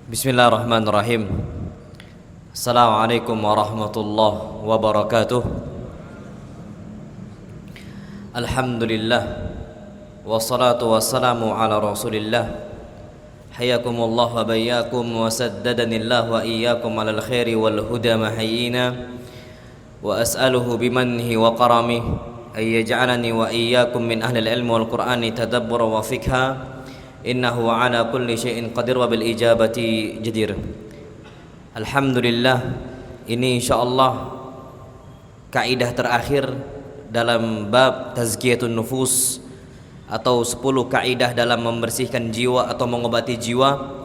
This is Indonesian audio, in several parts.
Bismillahirrahmanirrahim. Assalamualaikum warahmatullahi wabarakatuh. Alhamdulillah wassalatu wassalamu ala rasulillah. Hayakumullah wa bayyakum wa saddadanillah wa iyyakum alal khairi wal huda mahayyina. Wa as'aluhu bimannihi wa karamih ay yaj'alani wa iyyakum min ahlil ilmi wal qur'ani tadabbura wa fikha. Innahu ala kulli syai'in qadir wa bil ijabati jadir. Alhamdulillah, ini insyaallah kaidah terakhir dalam bab tazkiyatun nufus atau 10 kaidah dalam membersihkan jiwa atau mengobati jiwa.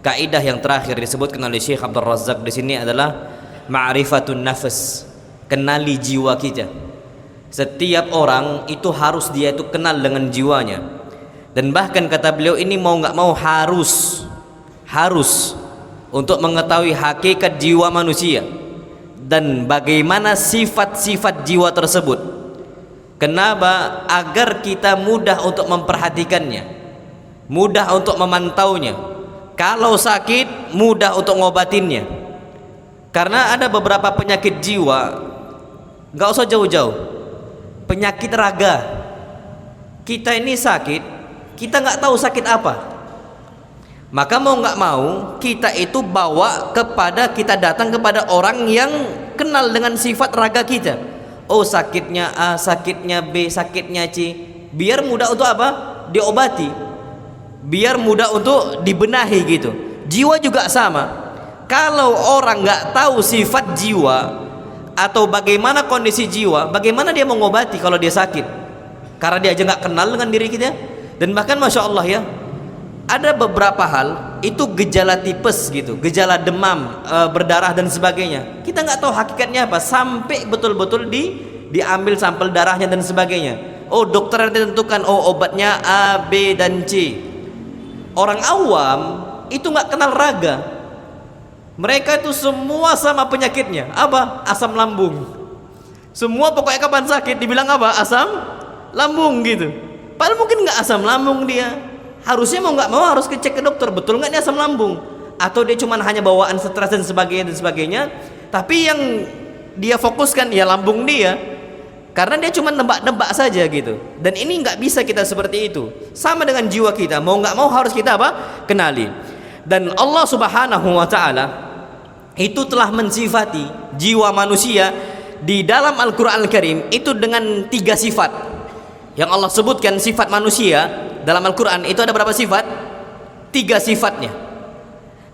Kaidah yang terakhir disebutkan oleh Syekh Abdul Razak di sini adalah ma'rifatun nafs, kenali jiwa kita. Setiap orang itu harus dia itu kenal dengan jiwanya. Dan bahkan kata beliau ini mau nggak mau harus untuk mengetahui hakikat jiwa manusia dan bagaimana sifat-sifat jiwa tersebut. Kenapa? Agar kita mudah untuk memperhatikannya, mudah untuk memantaunya. Kalau sakit, mudah untuk ngobatinnya. Karena ada beberapa penyakit jiwa, nggak usah jauh-jauh, penyakit raga. Kita ini sakit, kita nggak tahu sakit apa, maka mau nggak mau kita itu kita datang kepada orang yang kenal dengan sifat raga kita. Oh, sakitnya A, sakitnya B, sakitnya C, biar mudah untuk apa? Diobati, biar mudah untuk dibenahi gitu. Jiwa juga sama. Kalau orang nggak tahu sifat jiwa atau bagaimana kondisi jiwa, bagaimana dia mengobati kalau dia sakit? Karena dia aja nggak kenal dengan diri kita. Dan bahkan Masya Allah ya, ada beberapa hal itu gejala tipes gitu, gejala demam, berdarah dan sebagainya. Kita nggak tahu hakikatnya apa sampai betul-betul diambil sampel darahnya dan sebagainya. Oh, dokter yang ditentukan, oh obatnya A, B dan C. Orang awam itu nggak kenal raga. Mereka itu semua sama penyakitnya. Apa? Asam lambung. Semua pokoknya kapan sakit dibilang apa? Asam lambung gitu. Padahal mungkin nggak asam lambung dia. Harusnya mau nggak mau harus cek ke dokter, betul nggak dia asam lambung? Atau dia cuma hanya bawaan stres dan sebagainya. Tapi yang dia fokuskan ya lambung dia, karena dia cuma nebak-nebak saja gitu. Dan ini nggak bisa kita seperti itu. Sama dengan jiwa kita, mau nggak mau harus kita apa? Kenali. Dan Allah Subhanahu Wa Taala itu telah mensifati jiwa manusia di dalam Al-Quran Al-Karim itu dengan 3 sifat. Yang Allah sebutkan sifat manusia dalam Al-Quran itu ada berapa sifat? 3 sifatnya.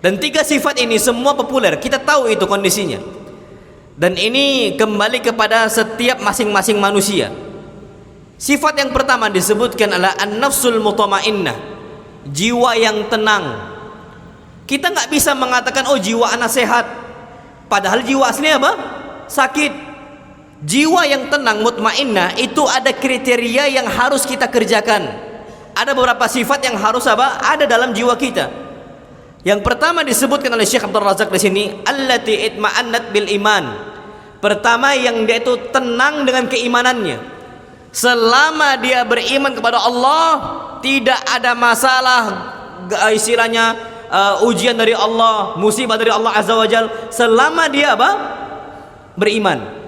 Dan 3 sifat ini semua populer, kita tahu itu kondisinya. Dan ini kembali kepada setiap masing-masing manusia. Sifat yang pertama disebutkan adalah an-nafsul mutmainnah, jiwa yang tenang. Kita nggak bisa mengatakan oh jiwa anak sehat, padahal jiwa aslinya apa? Sakit. Jiwa yang tenang mutmainnah itu ada kriteria yang harus kita kerjakan. Ada beberapa sifat yang harus apa? Ada dalam jiwa kita. Yang pertama disebutkan oleh Syekh Abdul Razak di sini, allati itma'annat bil iman. Pertama yang dia itu tenang dengan keimanannya. Selama dia beriman kepada Allah, tidak ada masalah istilahnya ujian dari Allah, musibah dari Allah Azza wa Jalla, selama dia apa? Beriman.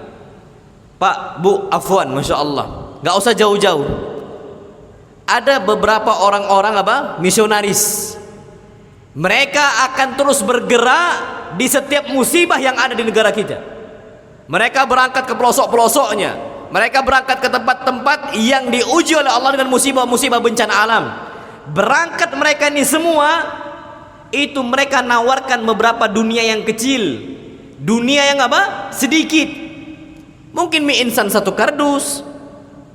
Pak, Bu, afwan, Masya Allah, nggak usah jauh-jauh. Ada beberapa orang-orang apa? Misionaris. Mereka akan terus bergerak di setiap musibah yang ada di negara kita. Mereka berangkat ke pelosok-pelosoknya. Mereka berangkat ke tempat-tempat yang diuji oleh Allah dengan musibah-musibah bencana alam. Berangkat mereka ini semua, itu mereka nawarkan beberapa dunia yang kecil, dunia yang apa? Sedikit. Mungkin mie instan 1 kardus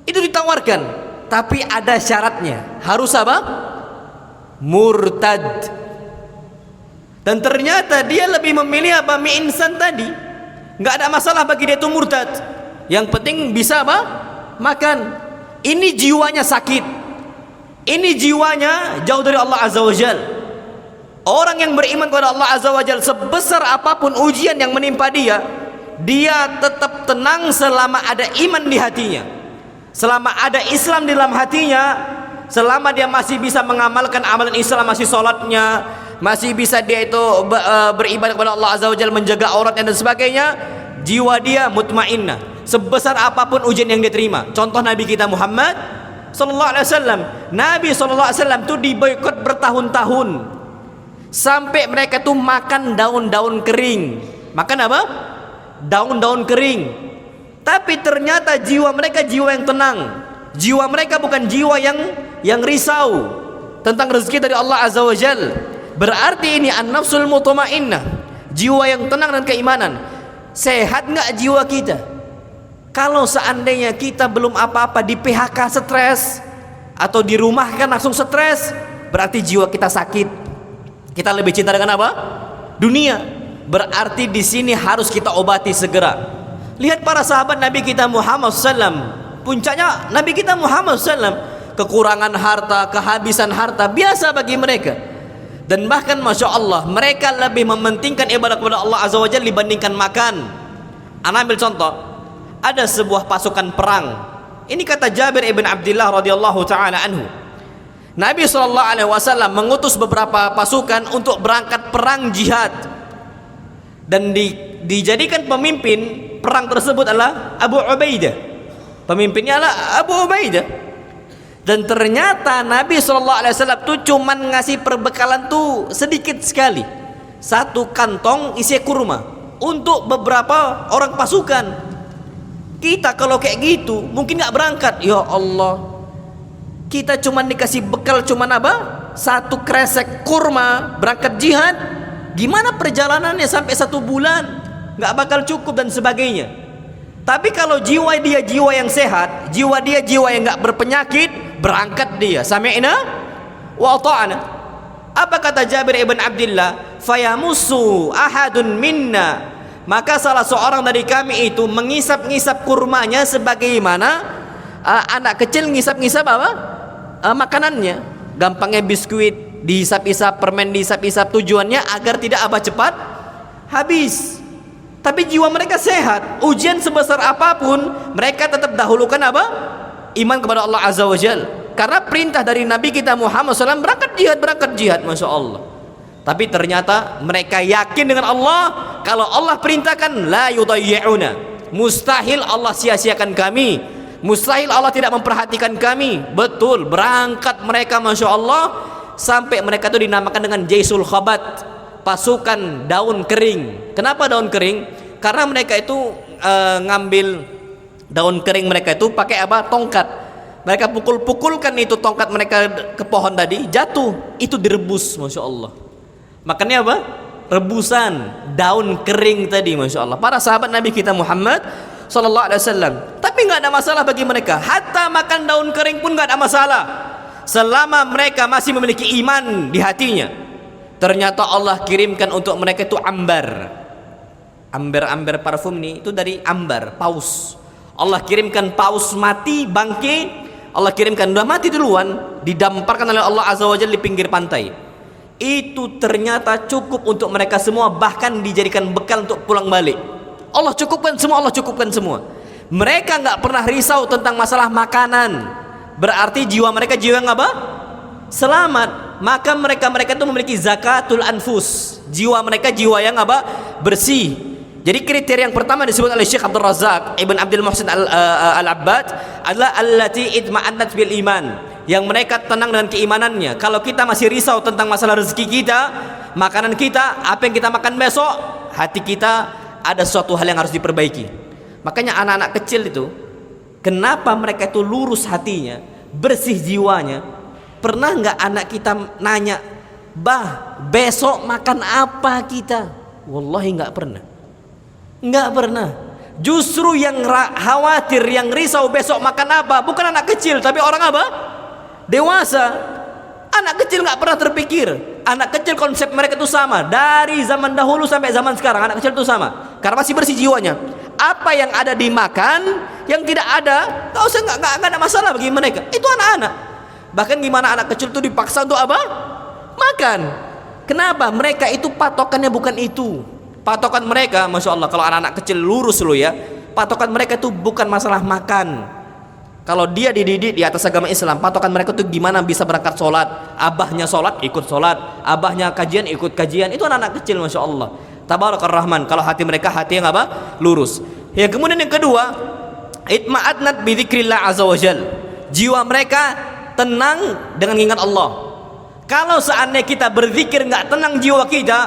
itu ditawarkan, tapi ada syaratnya, harus apa? Murtad. Dan ternyata dia lebih memilih apa? Mie instan tadi. Nggak ada masalah bagi dia itu murtad. Yang penting bisa apa? Makan. Ini jiwanya sakit. Ini jiwanya jauh dari Allah Azza wa Jalla. Orang yang beriman kepada Allah Azza wa Jalla, sebesar apapun ujian yang menimpa dia, dia tetap tenang selama ada iman di hatinya, selama ada Islam di dalam hatinya, selama dia masih bisa mengamalkan amalan Islam, masih sholatnya, masih bisa dia itu beribadah kepada Allah Azza wa Jalla, menjaga auratnya dan sebagainya, jiwa dia mutmainnah sebesar apapun ujian yang dia terima. Contoh Nabi kita Muhammad sallallahu alaihi wasallam. Nabi sallallahu alaihi wasallam tuh diboikot bertahun-tahun, sampai mereka tuh makan daun-daun kering. Makan apa? Daun-daun kering. Tapi ternyata jiwa mereka jiwa yang tenang. Jiwa mereka bukan jiwa yang risau tentang rezeki dari Allah Azza wa Jalla. Berarti ini an-nafsul mutmainnah, jiwa yang tenang dan keimanan. Sehat nggak jiwa kita? Kalau seandainya kita belum apa-apa di PHK stres, atau dirumahkan langsung stres, berarti jiwa kita sakit. Kita lebih cinta dengan apa? Dunia. Berarti di sini harus kita obati segera. Lihat para sahabat Nabi kita Muhammad SAW. Puncaknya Nabi kita Muhammad SAW, kekurangan harta, kehabisan harta biasa bagi mereka. Dan bahkan Masya Allah, mereka lebih mementingkan ibadah kepada Allah Azza wa Jalla dibandingkan makan. Ana ambil contoh, ada sebuah pasukan perang. Ini kata Jabir ibn Abdullah radhiyallahu taala anhu. Nabi SAW mengutus beberapa pasukan untuk berangkat perang jihad, dan dijadikan pemimpin perang tersebut adalah Abu Ubaidah. Pemimpinnya adalah Abu Ubaidah. Dan ternyata Nabi SAW tuh cuman ngasih perbekalan tuh sedikit sekali, satu kantong isi kurma untuk beberapa orang pasukan. Kita kalau kayak gitu mungkin nggak berangkat. Ya Allah, kita cuman dikasih bekal cuman apa? Satu kresek kurma berangkat jihad. Gimana perjalanannya sampai 1 bulan? Nggak bakal cukup dan sebagainya. Tapi kalau jiwa dia jiwa yang sehat, jiwa dia jiwa yang nggak berpenyakit, berangkat dia. Sami'na wa ata'na. Apa kata Jabir ibn Abdullah? Fayamusu ahadun minna, maka salah seorang dari kami itu mengisap-ngisap kurmanya sebagaimana anak kecil ngisap-ngisap apa? Makanannya. Gampangnya biskuit dihisap-hisap, permen dihisap-hisap, tujuannya agar tidak apa cepat habis. Tapi jiwa mereka sehat. Ujian sebesar apapun mereka tetap dahulukan apa? Iman kepada Allah Azza wa Jalla. Karena perintah dari Nabi kita Muhammad SAW, berangkat jihad, Masya Allah. Tapi ternyata mereka yakin dengan Allah. Kalau Allah perintahkan, la yudayyi'una, mustahil Allah sia-siakan kami, mustahil Allah tidak memperhatikan kami. Betul, berangkat mereka Masya Allah, sampai mereka itu dinamakan dengan Jaisul Khabat, pasukan daun kering. Kenapa daun kering? Karena mereka itu ngambil daun kering mereka itu pakai apa? Tongkat. Mereka pukul-pukulkan itu tongkat mereka ke pohon tadi, jatuh, itu direbus, Masya Allah. Makannya apa? Rebusan daun kering tadi, Masya Allah. Para sahabat Nabi kita Muhammad Sallallahu Alaihi Wasallam, tapi nggak ada masalah bagi mereka. Hatta makan daun kering pun nggak ada masalah, selama mereka masih memiliki iman di hatinya. Ternyata Allah kirimkan untuk mereka itu ambar. Amber parfum nih itu dari ambar, paus. Allah kirimkan paus mati, bangke. Allah kirimkan, udah mati duluan, didamparkan oleh Allah Azza wa Jalla di pinggir pantai. Itu ternyata cukup untuk mereka semua, bahkan dijadikan bekal untuk pulang balik. Allah cukupkan semua. Mereka nggak pernah risau tentang masalah makanan. Berarti jiwa mereka jiwa yang apa? Selamat. Maka mereka itu memiliki zakatul anfus. Jiwa mereka jiwa yang apa? Bersih. Jadi kriteria yang pertama disebut oleh Syekh Abdul Razak Ibn Abdul Muhsin Al-Abbad adalah allati itma'annat bil iman, yang mereka tenang dengan keimanannya. Kalau kita masih risau tentang masalah rezeki kita, makanan kita, apa yang kita makan besok, hati kita ada suatu hal yang harus diperbaiki. Makanya anak-anak kecil itu, kenapa mereka itu lurus hatinya, bersih jiwanya? Pernah nggak anak kita nanya, "Bah, besok makan apa kita?" Wallahi nggak pernah. Nggak pernah. Justru yang khawatir, yang risau besok makan apa, bukan anak kecil, tapi orang apa? Dewasa. Anak kecil nggak pernah terpikir. Anak kecil konsep mereka itu sama dari zaman dahulu sampai zaman sekarang. Anak kecil itu sama karena masih bersih jiwanya. Apa yang ada dimakan, yang tidak ada, nggak ada masalah bagi mereka. Itu anak-anak. Bahkan gimana anak kecil itu dipaksa untuk apa? Makan. Kenapa? Mereka itu patokannya bukan itu. Patokan mereka, Masya Allah, kalau anak-anak kecil lurus lo ya, patokan mereka itu bukan masalah makan. Kalau dia dididik di atas agama Islam, patokan mereka tuh gimana bisa berangkat sholat, abahnya sholat ikut sholat, abahnya kajian ikut kajian. Itu anak-anak kecil, masya Allah. Tabarakar Rahman. Kalau hati mereka hati yang apa? Lurus. Ya, kemudian yang kedua, itma'adnat bi dzikrillah azza wajal. Jiwa mereka tenang dengan ingat Allah. Kalau seandainya kita berzikir nggak tenang jiwa kita,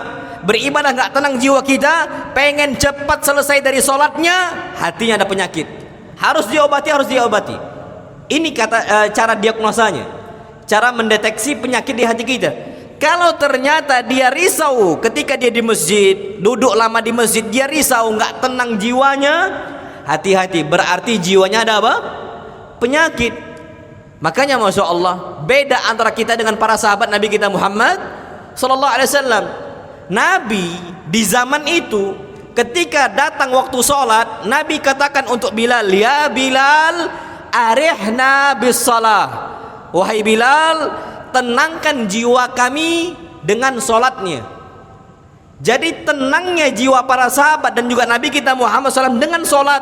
beribadah nggak tenang jiwa kita, pengen cepat selesai dari sholatnya, hatinya ada penyakit, harus diobati, harus diobati. Ini cara diagnosanya, cara mendeteksi penyakit di hati kita. Kalau ternyata dia risau ketika dia di masjid, duduk lama di masjid, dia risau, nggak tenang jiwanya, hati-hati, berarti jiwanya ada apa? Penyakit. Makanya masya Allah, beda antara kita dengan para sahabat Nabi kita Muhammad sallallahu alaihi wasallam. Nabi di zaman itu ketika datang waktu sholat, Nabi katakan untuk Bilal, ya Bilal, arihna bis salah. Wahai Bilal, tenangkan jiwa kami dengan sholatnya. Jadi tenangnya jiwa para sahabat dan juga Nabi kita Muhammad SAW dengan sholat.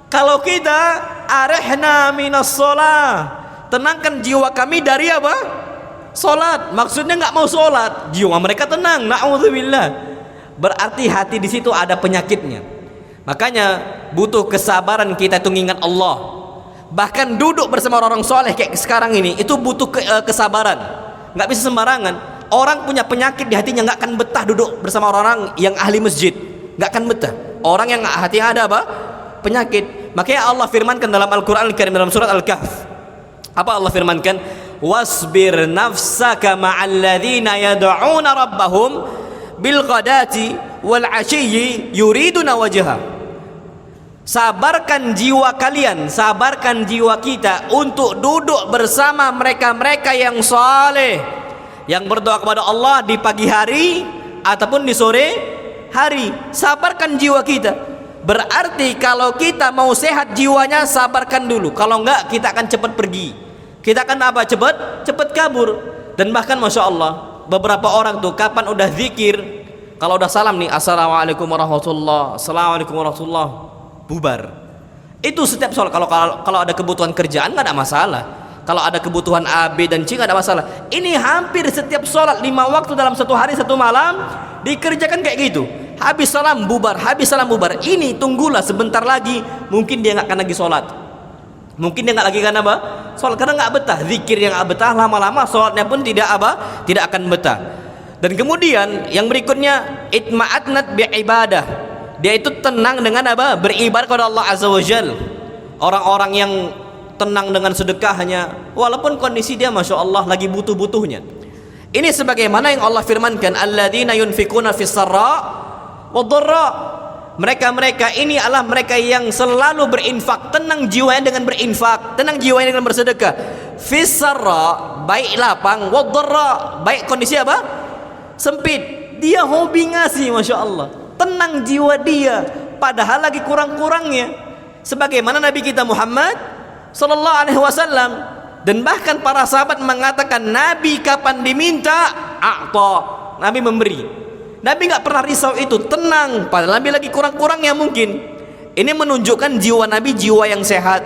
Kalau kita arihna minas sholah, tenangkan jiwa kami dari apa? Sholat. Maksudnya nggak mau sholat, jiwa mereka tenang. Na'udzubillah. Berarti hati di situ ada penyakitnya. Makanya butuh kesabaran kita itu mengingat Allah. Bahkan duduk bersama orang soleh kayak sekarang ini, itu butuh kesabaran. Nggak bisa sembarangan. Orang punya penyakit di hatinya, nggak akan betah duduk bersama orang yang ahli masjid, nggak akan betah. Orang yang hatinya ada apa? Penyakit. Makanya Allah firmankan dalam Al-Quran Al-Karim dalam surat Al-Kahf. Apa Allah firmankan? Wasbir nafsaka ma'alladzina yad'una rabbahum bil ghadati wal 'ashiyyi yuriduna wajha. Sabarkan jiwa kalian, sabarkan jiwa kita untuk duduk bersama mereka-mereka yang saleh, yang berdoa kepada Allah di pagi hari ataupun di sore hari. Sabarkan jiwa kita. Berarti kalau kita mau sehat jiwanya, sabarkan dulu. Kalau enggak, kita akan cepat pergi. Kita akan apa? Cepat kabur. Dan bahkan masya Allah, beberapa orang tuh kapan udah zikir, kalau udah salam nih, assalamualaikum warahmatullah, assalamualaikum warahmatullah, bubar. Itu setiap sholat. Kalau ada kebutuhan kerjaan nggak ada masalah. Kalau ada kebutuhan A, B dan C nggak ada masalah. Ini hampir setiap sholat 5 waktu dalam satu hari satu malam dikerjakan kayak gitu. Habis salam bubar, habis salam bubar. Ini tunggulah sebentar lagi, mungkin dia nggak akan lagi sholat. Mungkin dia nggak lagi kan apa? Sholat, karena nggak betah. Zikir yang nggak betah, lama-lama sholatnya pun tidak apa? Tidak akan betah. Dan kemudian yang berikutnya, itma'atnat bi'ibadah. Dia itu tenang dengan apa? Beribadah kepada Allah Azza wa Jal. Orang-orang yang tenang dengan sedekahnya, walaupun kondisi dia masya Allah lagi butuh-butuhnya. Ini sebagaimana yang Allah firmankan, alladzina yunfikuna fis sarra wa dharra. Mereka-mereka ini adalah mereka yang selalu berinfak, tenang jiwanya dengan berinfak, tenang jiwanya dengan bersedekah. Fis sarra, baik lapang, wa dharra, baik kondisi apa? Sempit. Dia hobi ngasih, masya Allah. Tenang jiwa dia, padahal lagi kurang-kurangnya. Sebagaimana Nabi kita Muhammad sallallahu alaihi wasallam, dan bahkan para sahabat mengatakan Nabi kapan diminta a'ta, Nabi memberi. Nabi nggak pernah risau itu, tenang, padahal Nabi lagi kurang-kurangnya mungkin. Ini menunjukkan jiwa Nabi jiwa yang sehat.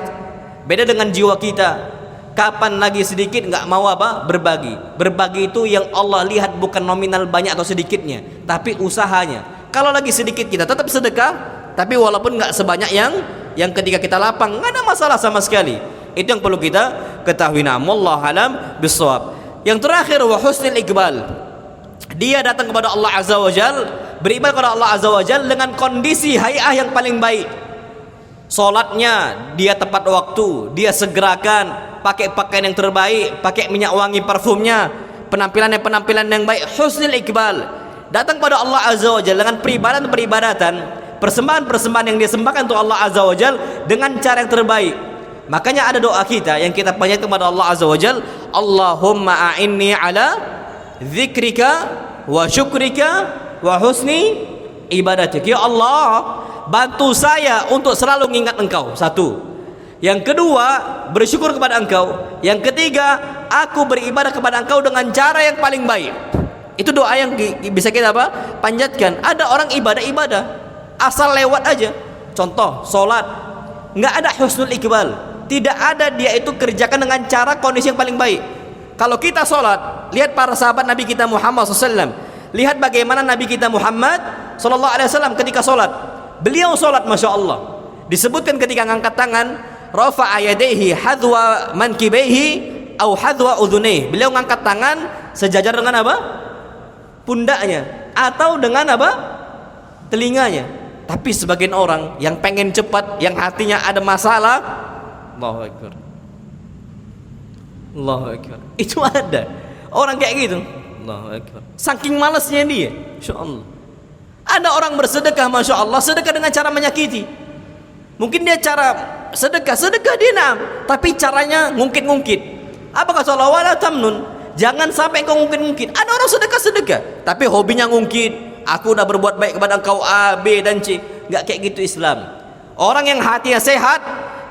Beda dengan jiwa kita. Kapan lagi sedikit nggak mau apa? Berbagi. Berbagi itu yang Allah lihat bukan nominal banyak atau sedikitnya, tapi usahanya. Kalau lagi sedikit kita tetap sedekah, tapi walaupun nggak sebanyak yang ketika kita lapang, nggak ada masalah sama sekali. Itu yang perlu kita ketahui. Wallahu alam bissawab. Yang terakhir, wa husnul iqbal. Dia datang kepada Allah Azza wa Jal, beribadah kepada Allah Azza wa Jal dengan kondisi hayah yang paling baik. Salatnya dia tepat waktu, dia segerakan, pakai pakaian yang terbaik, pakai minyak wangi parfumnya, penampilan yang baik, husnul iqbal. Datang kepada Allah Azza wa Jal dengan peribadatan, persembahan yang dia sembahkan untuk Allah Azza wa Jal dengan cara yang terbaik. Makanya ada doa kita yang kita panjatkan kepada Allah Azza wa Jal, Allahumma a'inni ala zikrika wa syukrika wa husni ibadatik. Ya Allah, bantu saya untuk selalu mengingat Engkau. Satu. Yang kedua, bersyukur kepada Engkau. Yang ketiga, aku beribadah kepada Engkau dengan cara yang paling baik. Itu doa yang bisa kita apa? Panjatkan. Ada orang ibadah asal lewat aja. Contoh, sholat nggak ada husnul iqbal, Tidak ada dia itu kerjakan dengan cara kondisi yang paling baik. Kalau kita sholat, lihat para sahabat Nabi kita Muhammad SAW. Lihat bagaimana Nabi kita Muhammad SAW ketika sholat. Beliau sholat Masya Allah. Disebutkan ketika ngangkat tangan, rafa'a yadayhi hadwa mankibaihi au hadwa udhunayhi. Beliau ngangkat tangan sejajar dengan apa? Pundaknya atau dengan apa? Telinganya. Tapi sebagian orang yang pengen cepat, yang hatinya ada masalah, Allahu Akbar, Allahu Akbar, itu ada orang kayak gitu. Allahu Akbar, saking malasnya dia. Masya Allah. Ada orang bersedekah, Masya Allah, sedekah dengan cara menyakiti. Mungkin dia cara sedekah dia tapi caranya ngungkit-ngungkit. Apa kata Allah? Wala tamnun, jangan sampai engkau ngungkit-ngungkit. Ada orang sedekah tapi hobinya ngungkit. Aku udah berbuat baik kepada engkau A, B dan C. Enggak kayak gitu Islam. Orang yang hatinya sehat,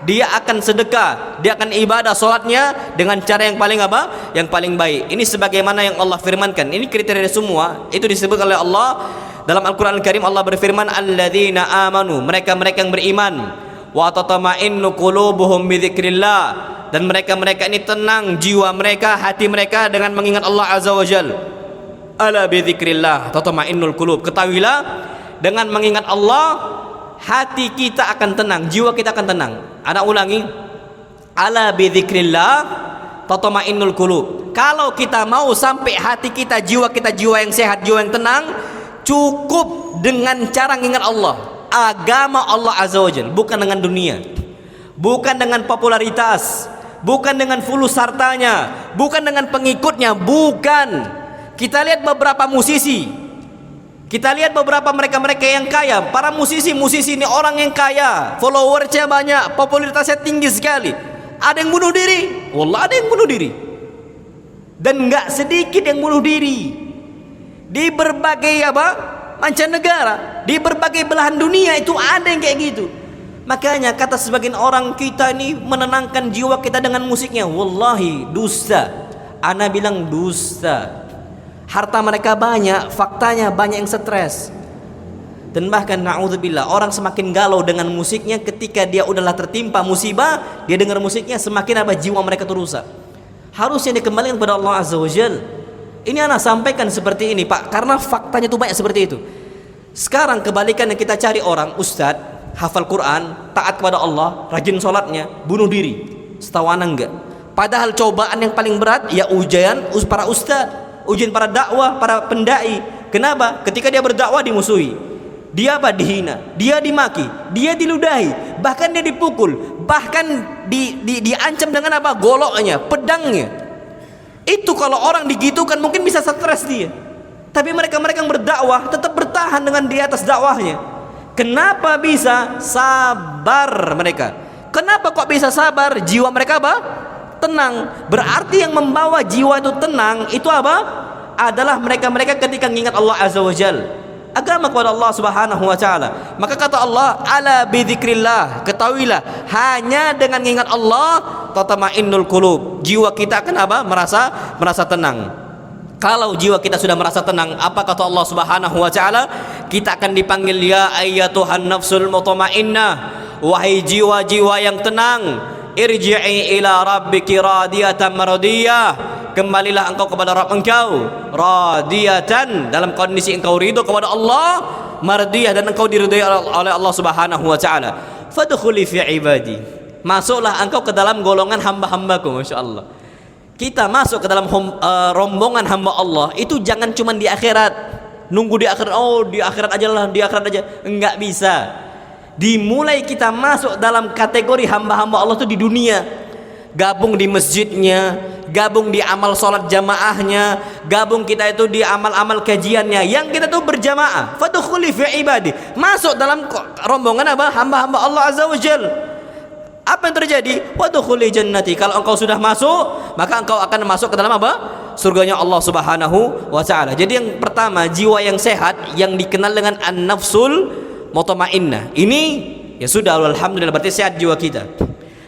dia akan sedekah, dia akan ibadah sholatnya dengan cara yang paling apa? Yang paling baik. Ini sebagaimana yang Allah firmankan. Ini kriteria semua. Itu disebut oleh Allah dalam Al-Quran Al-Karim. Allah berfirman, alladzina amanu, mereka-mereka yang beriman, wa tatma'innu qulubuhum bidzikrillah, dan mereka-mereka ini tenang jiwa mereka, hati mereka dengan mengingat Allah Azza wa Jal. Ala bidzikrillah tatma'innul qulub. Ketahuilah, dengan mengingat Allah hati kita akan tenang, jiwa kita akan tenang. Ana ulangi, ala bidzikrillah tatma'innul qulub. Kalau kita mau sampai hati kita, jiwa kita jiwa yang sehat, jiwa yang tenang, cukup dengan cara mengingat Allah, agama Allah Azza wa Jalla, bukan dengan dunia, bukan dengan popularitas, bukan dengan fulus hartanya, bukan dengan pengikutnya, bukan. Kita lihat beberapa musisi, kita lihat beberapa mereka-mereka yang kaya, para musisi ini orang yang kaya, followersnya banyak, popularitasnya tinggi sekali. Ada yang bunuh diri, wallah ada yang bunuh diri, dan nggak sedikit yang bunuh diri di berbagai apa mancanegara, di berbagai belahan dunia. Itu ada yang kayak gitu. Makanya kata sebagian orang, kita ini menenangkan jiwa kita dengan musiknya. Wallahi dusta, ana bilang dusta. Harta mereka banyak, faktanya banyak yang stres. Dan bahkan na'udzubillah, orang semakin galau dengan musiknya. Ketika dia udahlah tertimpa musibah, dia dengar musiknya, semakin apa? Jiwa mereka terusak. Harusnya dikembalikan kepada Allah Azza wa Jalla. Ini anak sampaikan seperti ini Pak, karena faktanya itu banyak seperti itu. Sekarang kebalikannya, kita cari orang ustadz, hafal Quran, taat kepada Allah, rajin sholatnya, bunuh diri. Setahu anak enggak. Padahal cobaan yang paling berat ya ujian para ustadz, ujian para dakwah, para pendai. Kenapa? Ketika dia berdakwah dimusuhi, dia apa? Dihina, dia dimaki, dia diludahi, bahkan dia dipukul, bahkan diancam dengan apa? Goloknya, pedangnya. Itu kalau orang digitukan mungkin bisa stres dia. Tapi mereka-mereka yang berdakwah tetap bertahan dengan di atas dakwahnya. Kenapa bisa? Sabar mereka. Kenapa kok bisa sabar? Jiwa mereka apa? Tenang. Berarti yang membawa jiwa itu tenang itu apa? Adalah mereka-mereka ketika mengingat Allah Azza wa Jalla, agama kepada Allah Subhanahu wa taala. Maka kata Allah, ala bidzikrillah, ketahuilah hanya dengan mengingat Allah tatma'innul qulub, jiwa kita akan apa? Merasa tenang. Kalau jiwa kita sudah merasa tenang, apa kata Allah Subhanahu wa taala? Kita akan dipanggil ya ayyatuhan nafsul mutmainnah, wahai jiwa-jiwa yang tenang, irji'i ila rabbiki radiyatan maradiyah, kembalilah engkau kepada Rabb engkau radiyatan, dalam kondisi engkau ridho kepada Allah, mardiyah, dan engkau diridhai oleh Allah Subhanahu wa taala. Fadkhuli fi ibadi, masuklah engkau ke dalam golongan hamba-hambaku. Masya Allah, kita masuk ke dalam rombongan hamba Allah itu jangan cuma di akhirat, nunggu di akhirat, oh di akhirat aja lah, di akhirat aja, enggak bisa. Dimulai kita masuk dalam kategori hamba-hamba Allah itu di dunia, gabung di masjidnya, gabung di amal sholat jamaahnya, gabung kita itu di amal-amal kajiannya, yang kita tuh berjamaah. Fadkhuli fi ibadi, masuk dalam rombongan apa? Hamba-hamba Allah Azza wa Jalla. Apa yang terjadi? Wadkhuli jannati, kalau engkau sudah masuk, maka engkau akan masuk ke dalam apa? Surganya Allah Subhanahu wa taala. Jadi yang pertama, jiwa yang sehat yang dikenal dengan an-nafsul mutmainnah. Ini ya sudah, alhamdulillah, berarti sehat jiwa kita.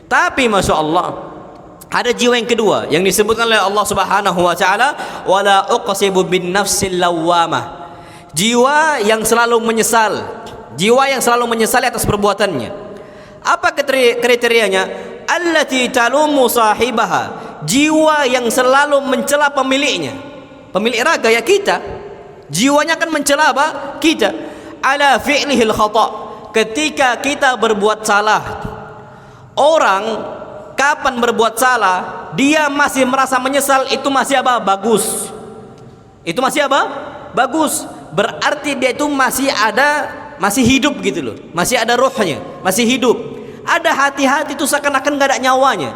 Tapi Masya Allah, ada jiwa yang kedua yang disebutkan oleh Allah Subhanahu wa taala, wala uqsibu bin nafsil lawwamah, jiwa yang selalu menyesal, jiwa yang selalu menyesali atas perbuatannya. Apa kriterianya? allati talumu sahibaha, jiwa yang selalu mencela pemiliknya. Pemilik raga ya kita, jiwanya akan mencela apa? Kita. Ala fi'lihil khata', ketika kita berbuat salah. Orang kapan berbuat salah dia masih merasa menyesal, itu masih apa? Bagus. Itu masih apa? Bagus. Berarti dia itu masih ada, masih hidup gitu loh, masih ada rohnya, masih hidup. Ada hati-hati itu seakan-akan gak ada nyawanya.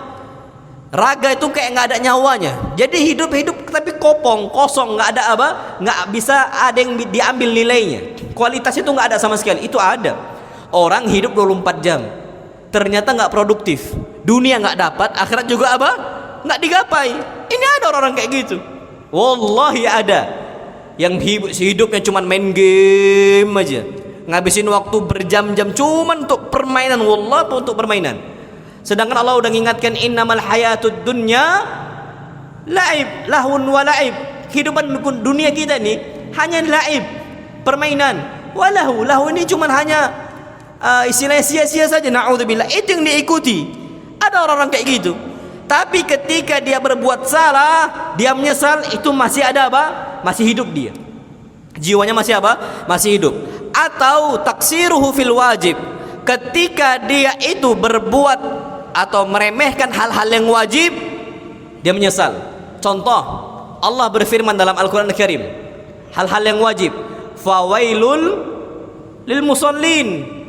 Raga itu kayak gak ada nyawanya. Jadi hidup-hidup tapi kopong, kosong, gak ada apa, gak bisa ada yang diambil nilainya. Kualitas itu gak ada sama sekali. Itu ada orang hidup 24 jam ternyata gak produktif, dunia gak dapat, akhirat juga apa, gak digapai. Ini ada orang-orang kayak gitu. Wallahi ada yang hidupnya cuma main game aja, ngabisin waktu berjam-jam cuma untuk permainan. Wallah, untuk permainan. Sedangkan Allah udah ngingatkan, innamal hayatud dunya laib, lahun wa laib. Kehidupan dunia kita ini hanya laib, permainan. Walahu, lahu ini cuma hanya istilahnya sia-sia saja. Na'udzubillah, itu yang diikuti. Ada orang-orang kayak gitu. Tapi ketika dia berbuat salah, dia menyesal, itu masih ada apa? Masih hidup dia. Jiwanya masih apa? Masih hidup. Atau taksiruhu fil wajib, ketika dia itu berbuat atau meremehkan hal-hal yang wajib, dia menyesal. Contoh, Allah berfirman dalam Al-Quran Al-Karim, hal-hal yang wajib, fawailul lil musallin.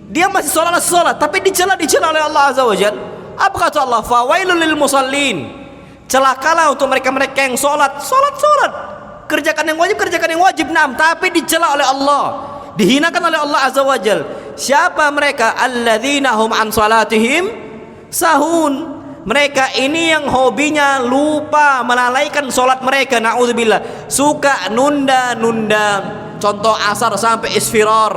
Dia masih sholat, tapi dicela oleh Allah Azza wa Jalla. Apa kata Allah? Fawailul lil musallin, celakalah untuk mereka-mereka yang sholat. Kerjakan yang wajib, nam, tapi dicela oleh Allah, dihinakan oleh Allah Azza wa Jal. Siapa mereka? Alladzina hum an salatihim sahun. Mereka ini yang hobinya lupa, melalaikan sholat mereka. Na'udzubillah, suka nunda-nunda. Contoh asar sampai isfirar,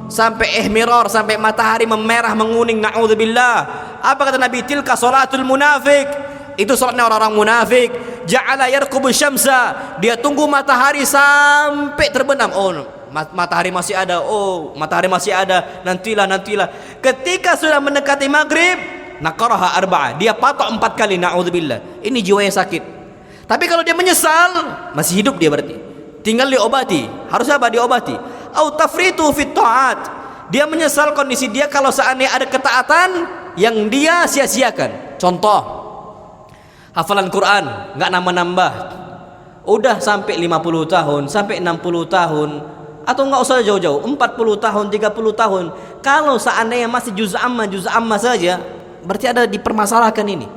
sampai ihmirar, sampai matahari memerah menguning. Na'udzubillah. Apa kata Nabi? Tilka sholatul munafik, itu sholatnya orang-orang munafik. Ja'ala yarqubu syamsa, dia tunggu matahari sampai terbenam. Oh, matahari masih ada, oh matahari masih ada, nantilah. Ketika sudah mendekati maghrib, nakaraha arba'ah, dia patok 4 kali. Na'udzubillah. Ini jiwa yang sakit. Tapi kalau dia menyesal, masih hidup dia, berarti tinggal diobati. Harus apa? Diobati. Au tafritu fit ta'at, dia menyesal kondisi dia kalau seandainya ada ketaatan yang dia sia-siakan. Contoh, hafalan Quran nggak nambah-nambah, udah sampai 50 tahun, sampai 60 tahun, atau nggak usah jauh-jauh, 40 tahun, 30 tahun. Kalau seandainya masih juz amma saja, berarti ada dipermasalahkan ini.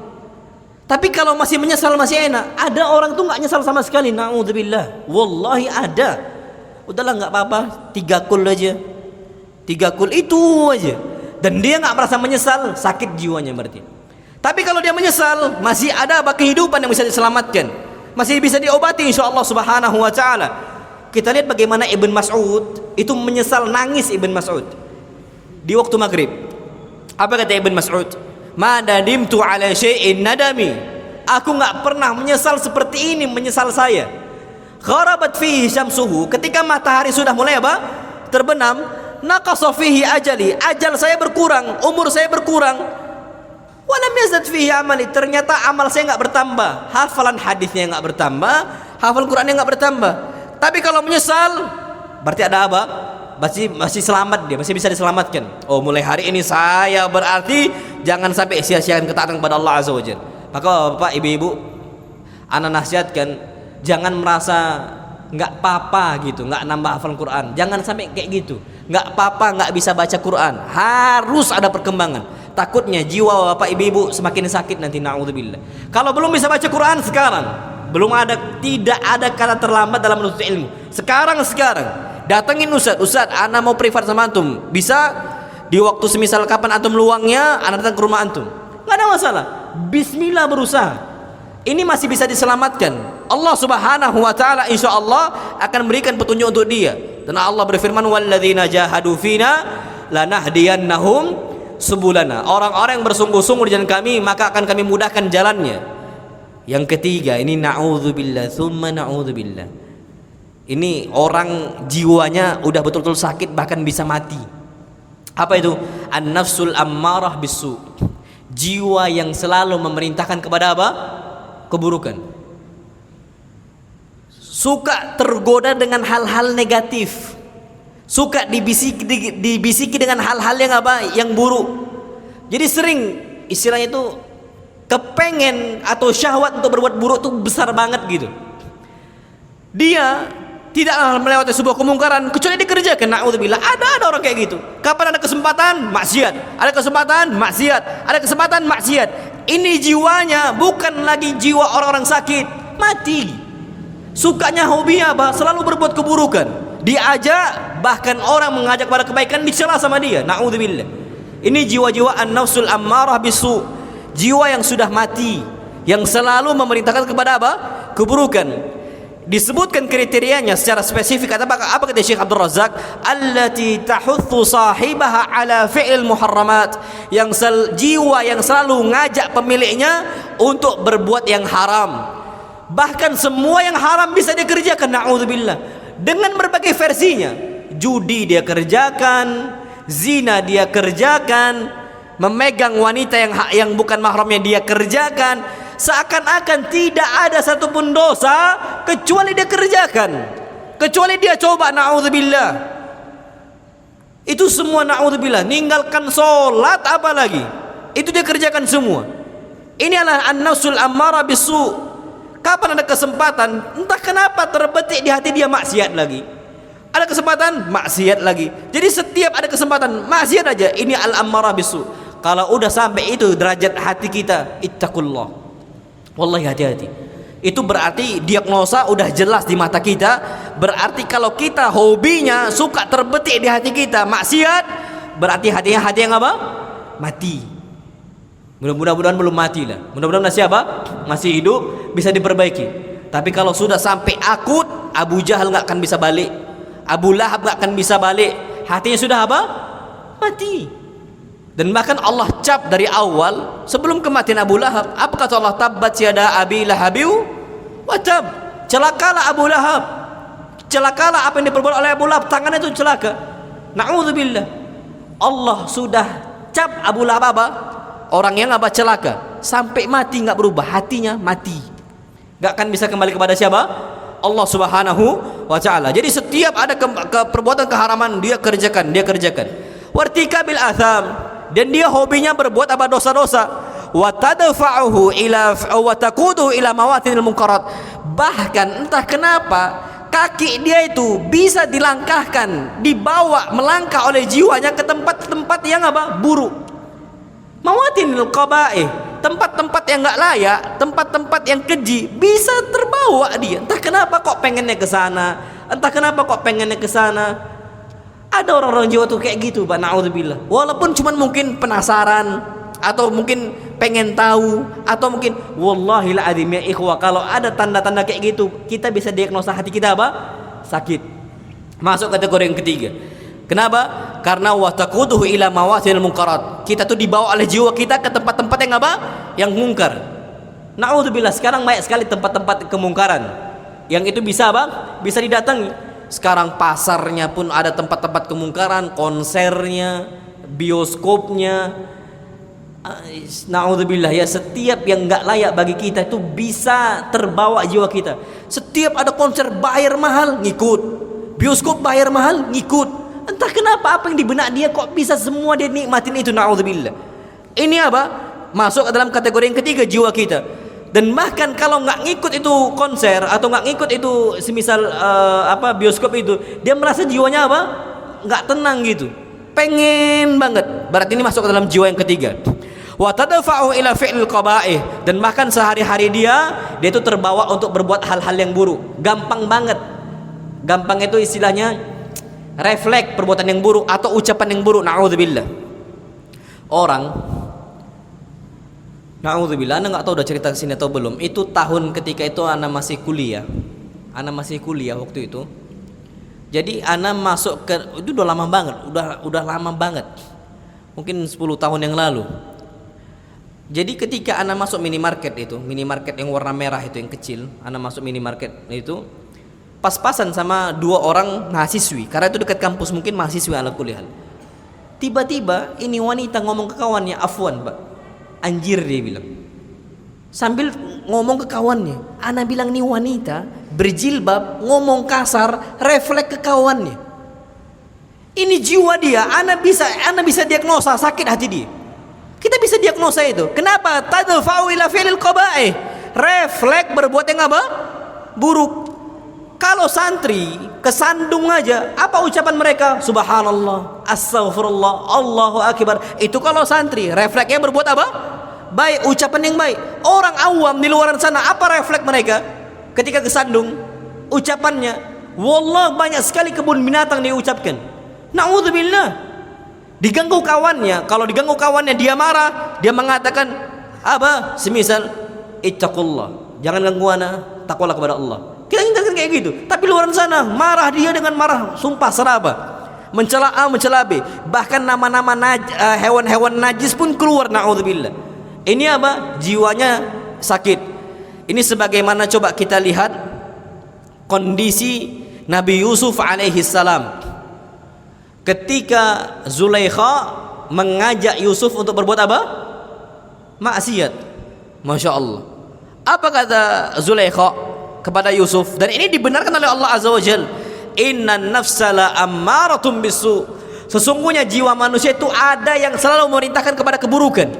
Tapi kalau masih menyesal masih enak. Ada orang tuh nggak nyesal sama sekali. Na'udzubillah, wallahi ada. Udahlah nggak apa-apa, 3 kul aja, 3 kul itu aja, dan dia nggak merasa menyesal, sakit jiwanya berarti. Tapi kalau dia menyesal, masih ada apa? Kehidupan yang bisa diselamatkan, masih bisa diobati insyaallah subhanahu wa ta'ala. Kita lihat bagaimana Ibn Mas'ud itu menyesal, nangis Ibn Mas'ud di waktu maghrib. Apa kata Ibn Mas'ud? Ma nadimtu ala syai'in nadami, aku nggak pernah menyesal seperti ini menyesal saya. Gharabat fihi syamsuhu, ketika matahari sudah mulai apa? Terbenam. Naqasa fihi ajali, ajal saya berkurang, umur saya berkurang. Walam yazad fihi amali, ternyata amal saya nggak bertambah, hafalan hadisnya nggak bertambah, hafal Qurannya nggak bertambah. Tapi kalau menyesal, berarti ada apa? Masih selamat dia, masih bisa diselamatkan. Oh, mulai hari ini saya berarti jangan sampai sia-siakan ketaatan kepada Allah Azza wa Jalla. Maka Bapak, Ibu-ibu, ana nasihatkan, jangan merasa nggak apa-apa gitu, nggak nambah hafal Quran. Jangan sampai kayak gitu. Nggak apa-apa nggak bisa baca Quran, harus ada perkembangan. Takutnya jiwa Bapak Ibu semakin sakit nanti. Na'udzubillah. Kalau belum bisa baca Quran sekarang, tidak ada kata terlambat dalam menuntut ilmu. Sekarang datengin Ustaz, ana mau privat sama antum. Bisa di waktu semisal kapan antum luangnya, ana datang ke rumah antum, nggak ada masalah. Bismillah, berusaha. Ini masih bisa diselamatkan. Allah Subhanahu wa ta'ala insyaallah akan berikan petunjuk untuk dia. Dan Allah berfirman, walladzina jahadu fina lanahdiyannahum subulana. Orang-orang yang bersungguh-sungguh di jalan kami, maka akan kami mudahkan jalannya. Yang ketiga, ini na'udzubillah, tsumma na'udzubillah. Ini orang jiwanya udah betul-betul sakit, bahkan bisa mati. Apa itu? An-nafsul ammarah bisu. Jiwa yang selalu memerintahkan kepada apa? Keburukan. Suka tergoda dengan hal-hal negatif. Suka dibisiki dengan hal-hal yang apa? Yang buruk. Jadi sering istilahnya itu kepengen atau syahwat untuk berbuat buruk tuh besar banget gitu. Dia tidak melewati sebuah kemungkaran kecuali dikerjakan. Na'udzubillah. Ada orang kayak gitu. Kapan ada kesempatan maksiat, ada kesempatan maksiat, ada kesempatan maksiat. Ini jiwanya bukan lagi jiwa orang-orang sakit, mati. Sukanya hobinya apa? Selalu berbuat keburukan. Diajak, bahkan orang mengajak pada kebaikan dicela sama dia. Na'udzubillah. Ini jiwa-jiwa an-nafsul ammarah bisu, jiwa yang sudah mati, yang selalu memerintahkan kepada apa? Keburukan. Disebutkan kriterianya secara spesifik. Apa kata Syekh Abdul Razak? Allati tahuthu sahibaha ala fi'il muharramat, yang jiwa yang selalu ngajak pemiliknya untuk berbuat yang haram. Bahkan semua yang haram bisa dia kerjakan, na'udzubillah, dengan berbagai versinya. Judi dia kerjakan, zina dia kerjakan, memegang wanita yang bukan mahramnya dia kerjakan. Seakan-akan tidak ada satupun dosa kecuali dia kerjakan, kecuali dia coba, na'udzubillah. Itu semua na'udzubillah. Ninggalkan sholat apalagi, itu dia kerjakan semua. Ini adalah an-nafsul ammarah bisu. Kapan ada kesempatan, entah kenapa terbetik di hati dia maksiat lagi. Ada kesempatan maksiat lagi. Jadi setiap ada kesempatan maksiat aja. Ini al-ammarah bisu. Kalau udah sampai itu derajat hati kita, ittaqullah. Wallahi hati-hati. Itu berarti diagnosa udah jelas di mata kita. Berarti kalau kita hobinya suka terbetik di hati kita maksiat, berarti hatinya hati yang apa? Mati. Mudah-mudahan belum mati lah. Mudah-mudahan masih apa? Masih hidup, bisa diperbaiki. Tapi kalau sudah sampai akut, Abu Jahal nggak akan bisa balik, Abu Lahab nggak akan bisa balik. Hatinya sudah apa? Mati. Dan bahkan Allah cap dari awal sebelum kematian Abu Lahab. Apa kata Allah? Tabbat yada Abi Lahabiu wa tab. Celakalah Abu Lahab. Celakalah apa yang diperbuat oleh Abu Lahab. Tangannya itu celaka. Na'udzubillah. Allah sudah cap Abu Lahab apa? Orang yang apa? Celaka. Sampai mati nggak berubah. Hatinya mati. Nggak akan bisa kembali kepada siapa? Allah Subhanahu wa ta'ala. Jadi setiap ada perbuatan keharaman dia kerjakan. Wartikabil atham. Dan dia hobinya berbuat apa? Dosa-dosa. Wa tadfa'uhu ila wa taquduhu ila mawatinil munkarat. Bahkan entah kenapa kaki dia itu bisa dilangkahkan, dibawa melangkah oleh jiwanya ke tempat-tempat yang apa? Buruk. Mawatinil qaba'ih, tempat-tempat yang enggak layak, tempat-tempat yang keji, bisa terbawa dia. Entah kenapa kok pengennya ke sana. Ada orang-orang jiwa tuh kayak gitu, Pak, na'udzubillah. Walaupun cuman mungkin penasaran, atau mungkin pengen tahu, atau mungkin wallahi la'adzim ya ikhwah, kalau ada tanda-tanda kayak gitu, kita bisa diagnosa hati kita apa? Sakit. Masuk kategori yang ketiga. Kenapa? Karena wa taquduhu ila mawatinil munkarat. Kita tuh dibawa oleh jiwa kita ke tempat-tempat yang apa? Yang mungkar. Na'udzubillah, sekarang banyak sekali tempat-tempat kemungkaran. Yang itu bisa apa? Bisa didatangi. Sekarang pasarnya pun ada tempat-tempat kemungkaran, konsernya, bioskopnya. Na'udzubillah ya, setiap yang enggak layak bagi kita itu bisa terbawa jiwa kita. Setiap ada konser bayar mahal ngikut, bioskop bayar mahal ngikut. Entah kenapa apa yang di benak dia kok bisa semua dia nikmatin itu. Na'udzubillah. Ini apa? Masuk ke dalam kategori yang ketiga jiwa kita. Dan bahkan kalau nggak ngikut itu konser atau nggak ngikut itu semisal bioskop itu, dia merasa jiwanya apa? Nggak tenang gitu, pengen banget. Berarti ini masuk ke dalam jiwa yang ketiga. Wa tadfa'u ila fi'lil qaba'ih. Dan bahkan sehari-hari dia itu terbawa untuk berbuat hal-hal yang buruk. Gampang banget. Gampang itu istilahnya refleks perbuatan yang buruk atau ucapan yang buruk. Na'udzubillah. Orang, na'udzubillah, Anda nggak tahu udah cerita kesini atau belum. Itu tahun ketika itu Anda masih kuliah waktu itu. Jadi Anda masuk ke, itu udah lama banget, udah lama banget, mungkin 10 tahun yang lalu. Jadi ketika Anda masuk minimarket yang warna merah itu yang kecil, Anda masuk minimarket itu pas-pasan sama 2 orang mahasiswi, karena itu dekat kampus, mungkin mahasiswi ala kuliah. Tiba-tiba ini wanita ngomong ke kawannya, afwan Pak, anjir dia bilang. Sambil ngomong ke kawannya. Ana bilang nih wanita berjilbab ngomong kasar, refleks ke kawannya. Ini jiwa dia, ana bisa diagnosa sakit hati dia. Kita bisa diagnosa itu. Kenapa? Tadfa'u ila fi'lil qaba'ih. Refleks berbuat yang apa? Buruk. Kalau santri kesandung aja, apa ucapan mereka? Subhanallah, astaghfirullah, Allahu akbar. Itu kalau santri, refleksnya berbuat apa? Baik, ucapan yang baik. Orang awam di luar sana, apa refleks mereka ketika kesandung? Ucapannya, wallah banyak sekali kebun binatang dia ucapkan. Na'udzubillah. Diganggu kawannya, kalau diganggu kawannya dia marah, dia mengatakan apa? Semisal ittaqullah, jangan ganggu ana, takwalah kepada Allah. Kita ingatkan kayak gitu. Tapi luar sana marah dia dengan marah, sumpah seraba, mencela A, mencela B, bahkan nama-nama hewan-hewan najis pun keluar. Na'udzubillah. Ini apa? Jiwanya sakit. Ini sebagaimana coba kita lihat kondisi Nabi Yusuf alaihi salam ketika Zulaikha mengajak Yusuf untuk berbuat apa? Maksiat. Masya Allah. Apa kata Zulaikha kepada Yusuf, dan ini dibenarkan oleh Allah Azza wa Jalla, innan nafsa la ammaratun bisu, sesungguhnya jiwa manusia itu ada yang selalu memerintahkan kepada keburukan.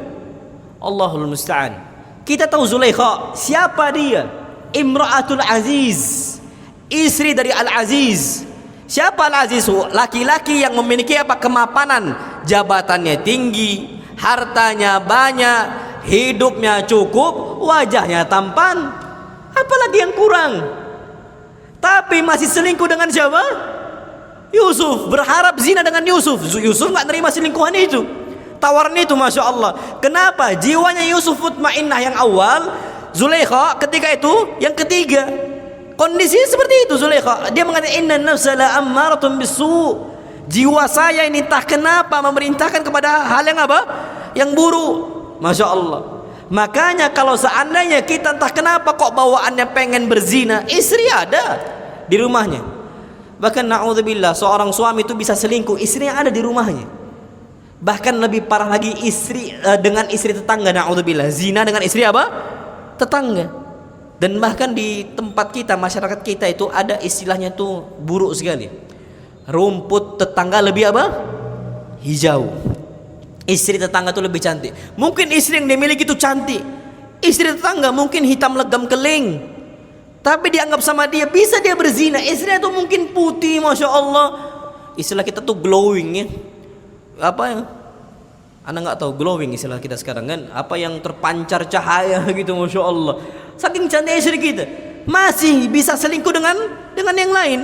Allahul musta'an. Kita tahu Zulaikha siapa dia? Imra'atul Aziz, istri dari Al-Aziz. Siapa Al-Aziz? Laki-laki yang memiliki apa? Kemapanan, jabatannya tinggi, hartanya banyak, hidupnya cukup, wajahnya tampan. Apalagi yang kurang? Tapi masih selingkuh dengan siapa? Yusuf. Berharap zina dengan Yusuf. Yusuf nggak nerima selingkuhan itu, tawaran itu. Masya Allah. Kenapa? Jiwanya Yusuf mutmainnah yang awal, Zulaikha ketika itu yang ketiga. Kondisinya seperti itu Zulaikha. Dia mengatakan inna nafsa la ammaratun bisu. Jiwa saya ini tak kenapa memerintahkan kepada hal yang apa? Yang buruk. Masya Allah. Makanya kalau seandainya kita entah kenapa kok bawaannya pengen berzina, istri ada di rumahnya. Bahkan na'udzubillah, seorang suami itu bisa selingkuh, istrinya ada di rumahnya. Bahkan lebih parah lagi, istri dengan istri tetangga, na'udzubillah, zina dengan istri apa? Tetangga. Dan bahkan di tempat kita, masyarakat kita itu ada istilahnya tuh buruk sekali. Rumput tetangga lebih apa? Hijau. Istri tetangga itu lebih cantik. Mungkin istri yang dia miliki itu cantik, istri tetangga mungkin hitam legam keling, tapi dianggap sama dia bisa dia berzina. Istrinya itu mungkin putih, masya Allah. Istilah kita tuh glowing ya. Apa ya? Anda nggak tahu glowing istilah kita sekarang kan? Apa yang terpancar cahaya gitu, masya Allah. Saking cantik istri kita, masih bisa selingkuh dengan yang lain.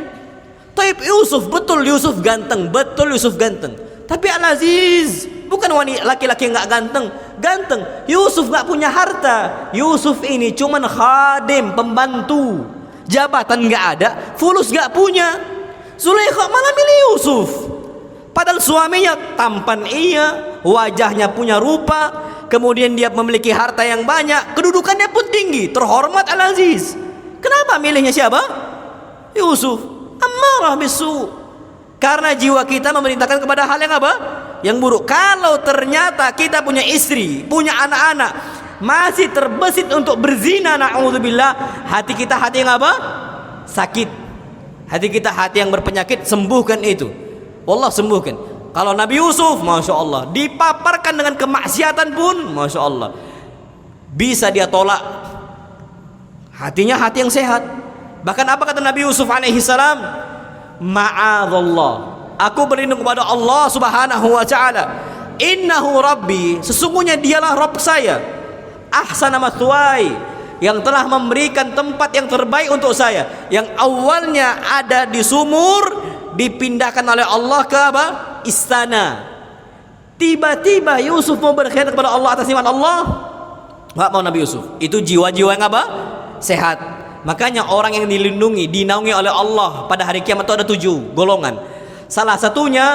Taib Yusuf, betul Yusuf ganteng, betul Yusuf ganteng. Tapi Al-Aziz bukan wanita, laki-laki yang nggak ganteng. Yusuf nggak punya harta. Yusuf ini cuman khadim, pembantu, jabatan nggak ada, fulus nggak punya. Zulaikha malah milih Yusuf, padahal suaminya tampan iya, wajahnya punya rupa, kemudian dia memiliki harta yang banyak, kedudukannya pun tinggi, terhormat Al-Aziz. Kenapa milihnya siapa? Yusuf. Ammarah bisu. Karena jiwa kita memerintahkan kepada hal yang apa? Yang buruk. Kalau ternyata kita punya istri, punya anak-anak, masih terbesit untuk berzina, na'udzubillah, hati kita hati yang apa? Sakit. Hati kita hati yang berpenyakit, sembuhkan itu. Wallah sembuhkan. Kalau Nabi Yusuf, masya Allah, dipaparkan dengan kemaksiatan pun, masya Allah, bisa dia tolak. Hatinya hati yang sehat. Bahkan apa kata Nabi Yusuf alaihi salam? Ma'adallah, aku berlindung kepada Allah subhanahu wa ta'ala. Innahu rabbi, sesungguhnya dialah Rabb saya. Ahsana mathwai, yang telah memberikan tempat yang terbaik untuk saya. Yang awalnya ada di sumur, dipindahkan oleh Allah ke apa? Istana. Tiba-tiba Yusuf mau berkhianat kepada Allah atas nikmat Allah. Enggak mau Nabi Yusuf. Itu jiwa-jiwa yang apa? Sehat. Makanya orang yang dilindungi, dinaungi oleh Allah pada hari kiamat itu ada 7 golongan. Salah satunya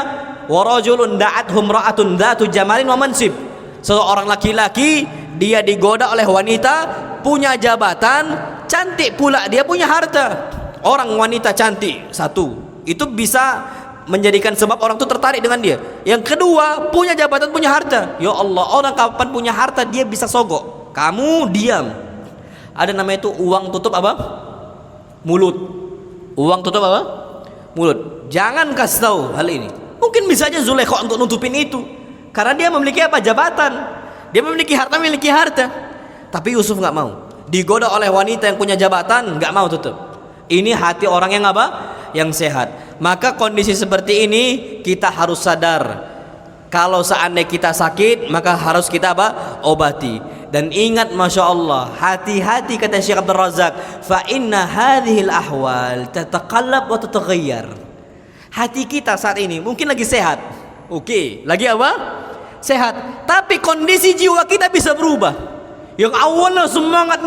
warajulun da'athum ra'atun dzatu jamalin wa mansib. Seorang laki-laki, dia digoda oleh wanita, punya jabatan, cantik pula, dia punya harta. Orang wanita cantik satu, itu bisa menjadikan sebab orang itu tertarik dengan dia. Yang kedua, punya jabatan, punya harta. Ya Allah, orang kapan punya harta dia bisa sogok, kamu diam. Ada namanya itu uang tutup apa? Mulut. Uang tutup apa? Mulut. Jangan kasih tahu hal ini. Mungkin bisa aja Zulaikha untuk nutupin itu, karena dia memiliki apa? Jabatan. Dia memiliki harta. Tapi Yusuf nggak mau. Digoda oleh wanita yang punya jabatan, nggak mau tutup. Ini hati orang yang apa? Yang sehat. Maka kondisi seperti ini kita harus sadar. Kalau seandainya kita sakit, maka harus kita apa? Obati. Dan ingat, masya Allah, hati-hati kata Syekh Abdul Razak, fa inna hadhil ahwal tataqallab wa tataghayyar. Hati kita saat ini mungkin lagi sehat. Oke, lagi apa? Sehat. Tapi kondisi jiwa kita bisa berubah. Yang awalnya semangat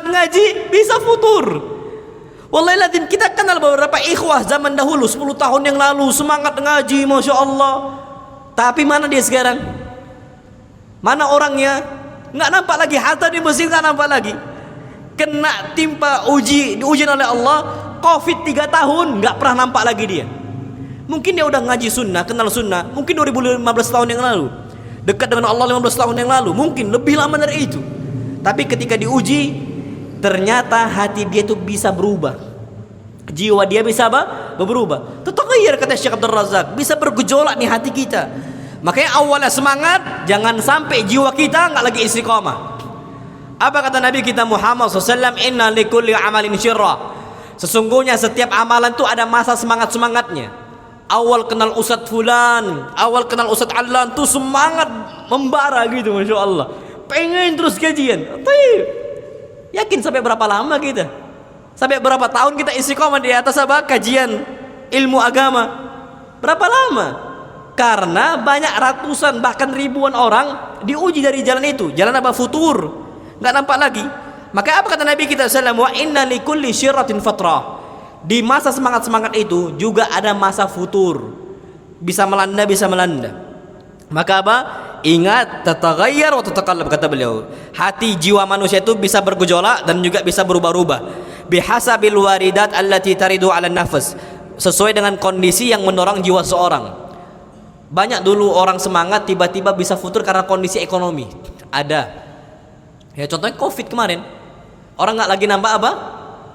ngaji bisa futur. Wallahi lazim, kita kenal beberapa ikhwah zaman dahulu 10 tahun yang lalu semangat ngaji, masya Allah. Tapi mana dia sekarang? Mana orangnya? Nggak nampak lagi. Harta di masjid nggak nampak lagi. Kena timpa diujian oleh Allah, Covid 3 tahun nggak pernah nampak lagi dia. Mungkin dia udah ngaji sunnah, kenal sunnah, mungkin 2015 tahun yang lalu, dekat dengan Allah 15 tahun yang lalu, mungkin lebih lama dari itu. Tapi ketika diuji, ternyata hati dia itu bisa berubah, jiwa dia bisa apa? Berubah. Tataghayyar kata Syekh Abdul Razak, bisa bergejolak nih hati kita. Makanya awalnya semangat, jangan sampai jiwa kita nggak lagi istiqamah. Apa kata Nabi kita Muhammad SAW? Inna likulli amalin syirra. Sesungguhnya setiap amalan itu ada masa semangatnya. Awal kenal Ustadz Fulan, awal kenal Ustadz Alan tuh semangat membara gitu, masya Allah. Pengen terus kajian. Tapi yakin sampai berapa lama kita? Sampai berapa tahun kita istiqomah di atas apa? Kajian ilmu agama. Berapa lama? Karena banyak ratusan bahkan ribuan orang diuji dari jalan itu. Jalan apa? Futur. Nggak nampak lagi. Maka apa kata Nabi kita sallallahu alaihi wasallam? Wa inna likulli syirratin fatrah. Di masa semangat itu juga ada masa futur. Bisa melanda. Maka apa? Ingat, tataghayyar wa tataqallab kata beliau. Hati jiwa manusia itu bisa bergejolak dan juga bisa berubah-ubah. Bihasabil waridat allati taridu 'ala nafas. Sesuai dengan kondisi yang mendorong jiwa seorang. Banyak dulu orang semangat tiba-tiba bisa futur karena kondisi ekonomi. Ada. Ya contohnya Covid kemarin. Orang nggak lagi nambah apa?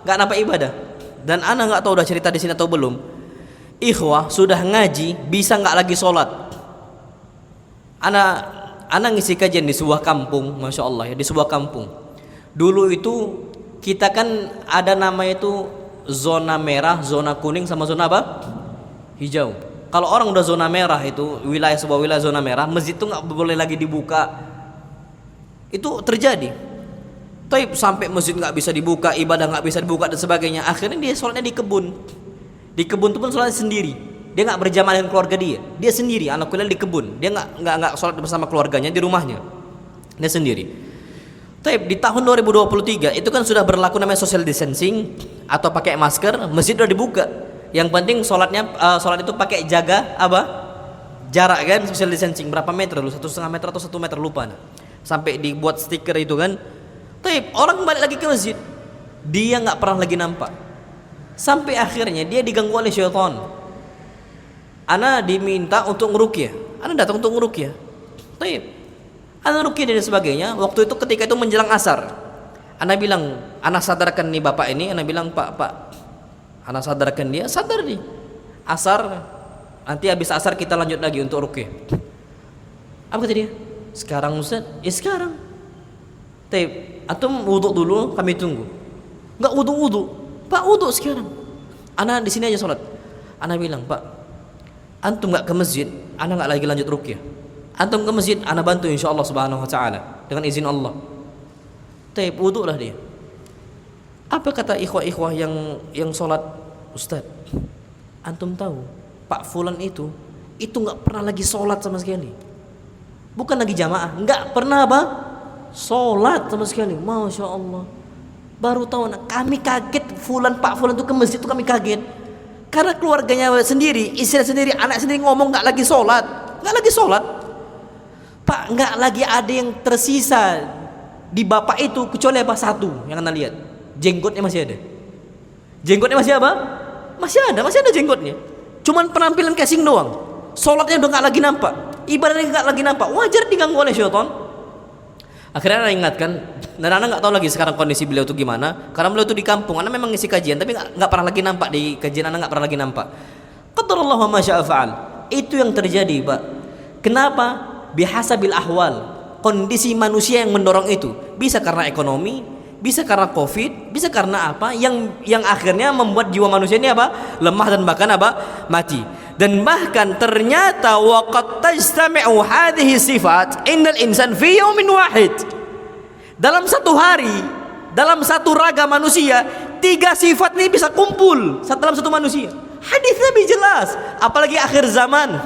Nggak nambah ibadah. Dan ana nggak tahu udah cerita di sini atau belum. Ikhwah sudah ngaji bisa nggak lagi sholat. Ana ngisi kajian di sebuah kampung, masya Allah ya, di sebuah kampung. Dulu itu kita kan ada namanya itu zona merah, zona kuning, sama zona apa? Hijau. Kalau orang udah zona merah itu sebuah wilayah zona merah, masjid itu nggak boleh lagi dibuka. Itu terjadi. Tapi sampai masjid nggak bisa dibuka, ibadah nggak bisa dibuka dan sebagainya. Akhirnya dia sholatnya di kebun. Di kebun itu pun sholatnya sendiri. Dia nggak berjamaah dengan keluarga dia. Dia sendiri, anak kuliah di kebun. Dia nggak sholat bersama keluarganya di rumahnya. Dia sendiri. Tapi di tahun 2023 itu kan sudah berlaku namanya social distancing atau pakai masker. Masjid udah dibuka. Yang penting sholat itu pakai jaga apa? Jarak kan, social distancing berapa meter dulu? 1,5 meter atau 1 meter lupa. Sampai dibuat stiker itu kan. Tapi orang balik lagi ke masjid, dia nggak pernah lagi nampak. Sampai akhirnya dia diganggu oleh syaitan. Ana diminta untuk ngeruqyah. Ana datang untuk ngeruqyah. Tapi ana ruqyah dan sebagainya. Waktu itu ketika itu menjelang asar. Ana bilang, ana sadarkan nih bapak ini. Ana bilang, Pak, ana sadarkan dia, sadar nih. Asar, nanti habis asar kita lanjut lagi untuk ruqyah. Apa kata dia? Sekarang Ustaz? Ya sekarang. Tapi antum wudhu dulu, kami tunggu. Enggak wudhu. Pak, wudhu sekarang. Ana di sini aja sholat. Ana bilang, Pak, antum enggak ke masjid, ana enggak lagi lanjut ruqyah. Antum ke masjid, ana bantu insyaallah subhanahu wa ta'ala dengan izin Allah. Tapi wudhu lah dia. Apa kata ikhwah-ikhwah yang sholat? Ustaz, antum tahu Pak Fulan itu enggak pernah lagi sholat sama sekali. Bukan lagi jamaah, enggak pernah apa? Sholat sama sekali. Masya Allah. Baru tahu, kami kaget. Pak Fulan itu ke masjid itu kami kaget. Karena keluarganya sendiri, istri sendiri, anak sendiri ngomong nggak lagi sholat. Pak, nggak lagi ada yang tersisa di bapak itu kecuali apa? Satu yang anda lihat, jenggotnya masih ada. Jenggotnya masih apa? Masih ada jenggotnya. Cuman penampilan casing doang. Sholatnya udah nggak lagi nampak, ibadahnya nggak lagi nampak. Wajar diganggu oleh syaitan. Akhirnya anak ingatkan, dan anak nggak tahu lagi sekarang kondisi beliau itu gimana. Karena beliau itu di kampung, anak memang ngisi kajian, tapi nggak pernah lagi nampak di kajian. Anak nggak pernah lagi nampak. Qadarullah wa ma syaa fa'al. Itu yang terjadi, Pak. Kenapa? Bihasabil ahwal. Kondisi manusia yang mendorong itu. Bisa karena ekonomi, bisa karena covid, bisa karena apa yang akhirnya membuat jiwa manusia ini apa? Lemah dan bahkan apa? Mati. Dan bahkan ternyata waqad tajtami'u hadhihi sifat indal insan fi yaumin wahid. Dalam satu hari, dalam satu raga manusia, 3 sifat ini bisa kumpul dalam satu manusia. Hadis Nabi jelas, apalagi akhir zaman.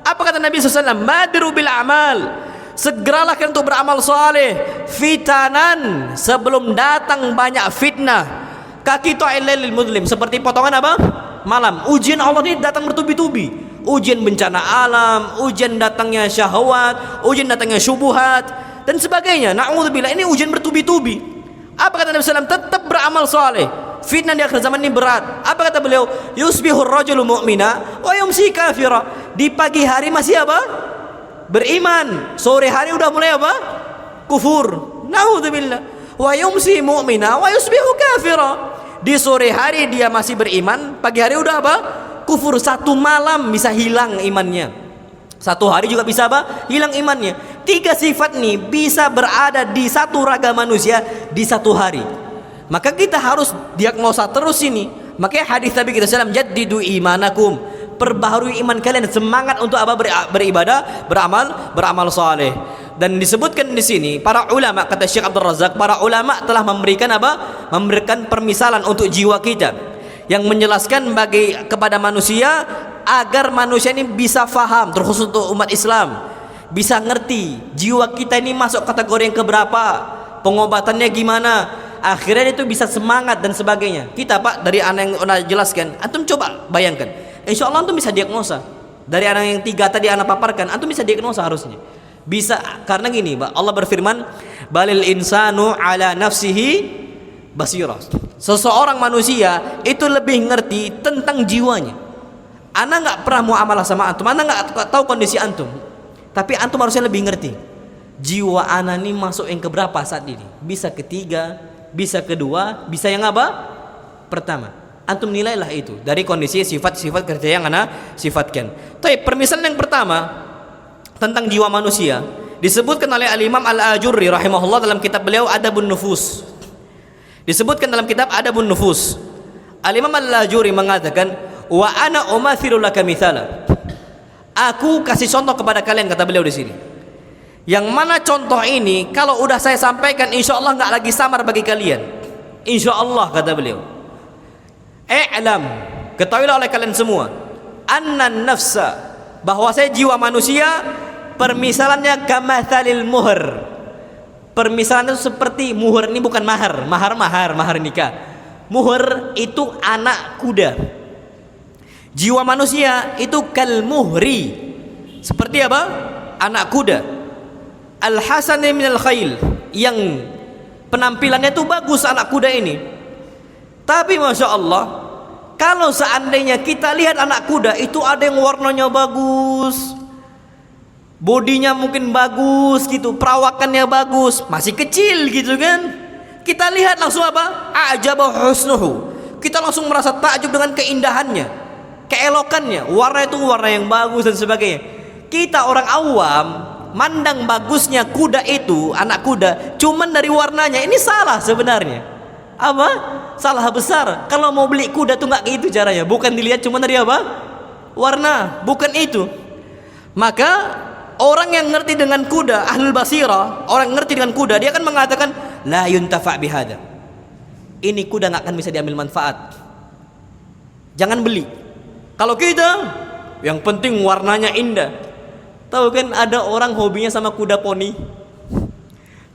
Apa kata Nabi SAW? Badiru bil amal, segeralah kalian untuk beramal saleh, fitanan, sebelum datang banyak fitnah. Kaki ta'ilil muslim, seperti potongan apa? Malam. Ujian Allah ini datang bertubi-tubi. Ujian bencana alam, ujian datangnya syahwat, ujian datangnya syubhat dan sebagainya. Na'udzubillah, ini ujian bertubi-tubi. Apa kata Nabi SAW? Tetap beramal saleh. Fitnah di akhir zaman ini berat. Apa kata beliau? Yusbihur rajulu mu'mina wa yumsi kafira. Di pagi hari masih apa? Beriman. Sore hari udah mulai apa? Kufur. Na'udzubillah. Wa yumsi mu'mina wa yusbihu kafira. Di sore hari dia masih beriman, pagi hari udah apa? Kufur. Satu malam bisa hilang imannya, satu hari juga bisa apa? Hilang imannya. 3 sifat nih bisa berada di satu raga manusia di satu hari. Maka kita harus diagnosa terus ini. Makanya hadis Nabi kita sallam, jaddidu imanakum, perbaharui iman kalian, semangat untuk apa? Beribadah, beramal saleh. Dan disebutkan di sini para ulama, kata Syekh Abdul Razak, para ulama telah memberikan apa? Memberikan permisalan untuk jiwa kita yang menjelaskan kepada manusia agar manusia ini bisa faham, terkhusus untuk umat Islam, bisa ngerti jiwa kita ini masuk kategori yang keberapa, pengobatannya gimana, akhirnya itu bisa semangat dan sebagainya. Kita Pak, dari anak yang udah jelaskan, antum coba bayangkan, insya Allah antum bisa diagnosa. Dari anak yang 3 tadi anak paparkan, antum bisa diagnosa harusnya. Bisa, karena gini Pak, Allah berfirman, balil insanu ala nafsihi basirah. Seseorang manusia itu lebih ngerti tentang jiwanya. Ana nggak pernah mau amalah sama antum, ana nggak tahu kondisi antum, tapi antum harusnya lebih ngerti jiwa ana ini masuk yang keberapa saat ini. Bisa ketiga, bisa kedua, bisa yang apa? Pertama. Antum nilailah itu dari kondisi sifat-sifat kerja yang ana sifatkan. Tapi permisalan yang pertama tentang jiwa manusia disebutkan oleh Al-Imam Al-Ajurri rahimahullah dalam kitab beliau Adabun Nufus. Disebutkan dalam kitab Adabun Nufus, Al-Imam Al-Ajurri mengatakan, wa ana umathilu laka mithala, aku kasih contoh kepada kalian, kata beliau di sini, yang mana contoh ini kalau udah saya sampaikan insya Allah nggak lagi samar bagi kalian, insya Allah, kata beliau. I'lam, ketahuilah oleh kalian semua, annan nafsa, bahwa saya jiwa manusia permisalannya kamathalil muhr. Permisalan itu seperti muhr, ini bukan mahar nikah. Muhr itu anak kuda. Jiwa manusia itu kal muhri, seperti apa? Anak kuda. Al hasan minal khail, yang penampilannya itu bagus anak kuda ini. Tapi masya Allah, kalau seandainya kita lihat anak kuda itu ada yang warnanya bagus, bodinya mungkin bagus gitu, perawakannya bagus, masih kecil gitu kan, kita lihat langsung apa? A'jaba husnuhu, kita langsung merasa takjub dengan keindahannya, keelokannya, warna itu warna yang bagus dan sebagainya. Kita orang awam mandang bagusnya kuda itu, anak kuda, cuman dari warnanya. Ini salah sebenarnya. Apa? Salah besar. Kalau mau beli kuda tuh nggak gitu caranya, bukan dilihat cuma dari apa? Warna, bukan itu. Maka orang yang ngerti dengan kuda, ahlul basirah, orang yang ngerti dengan kuda, dia akan mengatakan la yuntafa bihada, ini kuda nggak akan bisa diambil manfaat, jangan beli. Kalau kita yang penting warnanya indah. Tahu kan ada orang hobinya sama kuda poni.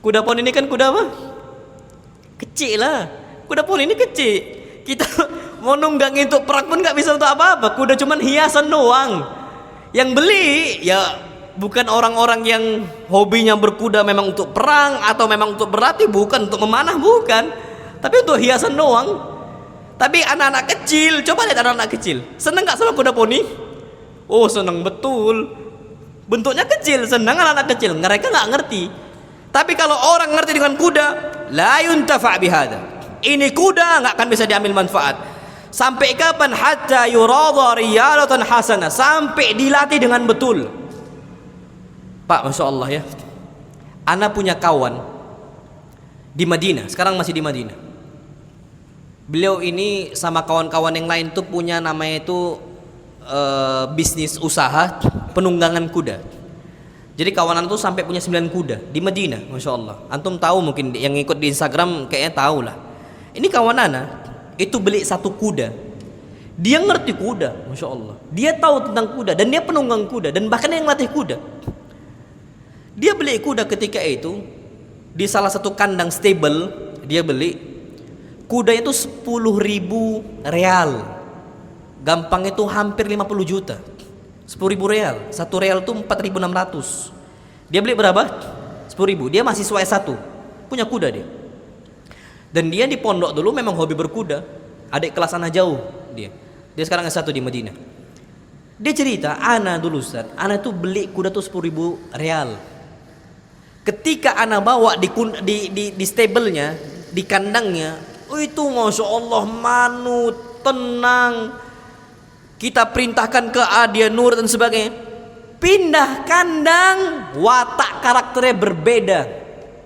Kuda poni ini kan kuda apa? Kecil lah, kuda poni ini kecil. Kita mau nunggangin untuk perang pun nggak bisa untuk apa-apa. Kuda cuman hiasan doang. Yang beli ya bukan orang-orang yang hobinya berkuda memang untuk perang atau memang untuk berlatih, bukan untuk memanah, bukan, tapi untuk hiasan doang. Tapi anak-anak kecil, coba lihat anak-anak kecil, seneng nggak sama kuda poni? Oh seneng betul. Bentuknya kecil, senang anak-anak kecil. Mereka nggak ngerti. Tapi kalau orang ngerti dengan kuda, la yuntafa bihada. Ini kuda nggak akan bisa diambil manfaat. Sampai kapan? Hatta yuradha riyadatan hasanah. Sampai dilatih dengan betul. Pak, masya Allah ya. Ana punya kawan di Madinah. Sekarang masih di Madinah. Beliau ini sama kawan-kawan yang lain tuh punya namanya itu bisnis usaha penunggangan kuda. Jadi kawanan tuh sampai punya 9 kuda di Madinah, masya Allah. Antum tahu mungkin yang ikut di Instagram kayaknya tahu lah. Ini kawan ana itu beli 1 kuda. Dia ngerti kuda, masya Allah. Dia tahu tentang kuda dan dia penunggang kuda dan bahkan yang latih kuda. Dia beli kuda ketika itu di salah satu kandang stable. Dia beli kuda itu 10.000 real. Gampang itu hampir 50 juta. 10.000 real. 1 real itu 4.600. Dia beli berapa? 10.000. Dia mahasiswa S1. Punya kuda dia. Dan dia di pondok dulu memang hobi berkuda. Adik kelas anak jauh dia. Dia sekarang S1 di Madinah. Dia cerita, ana dulu Ustaz, ana tuh beli kuda tuh 10.000 real. Ketika ana bawa di stable-nya, di kandangnya, itu masya Allah manut, tenang. Kita perintahkan ke A, dia nurut dan sebagainya. Pindah kandang, watak karakternya berbeda.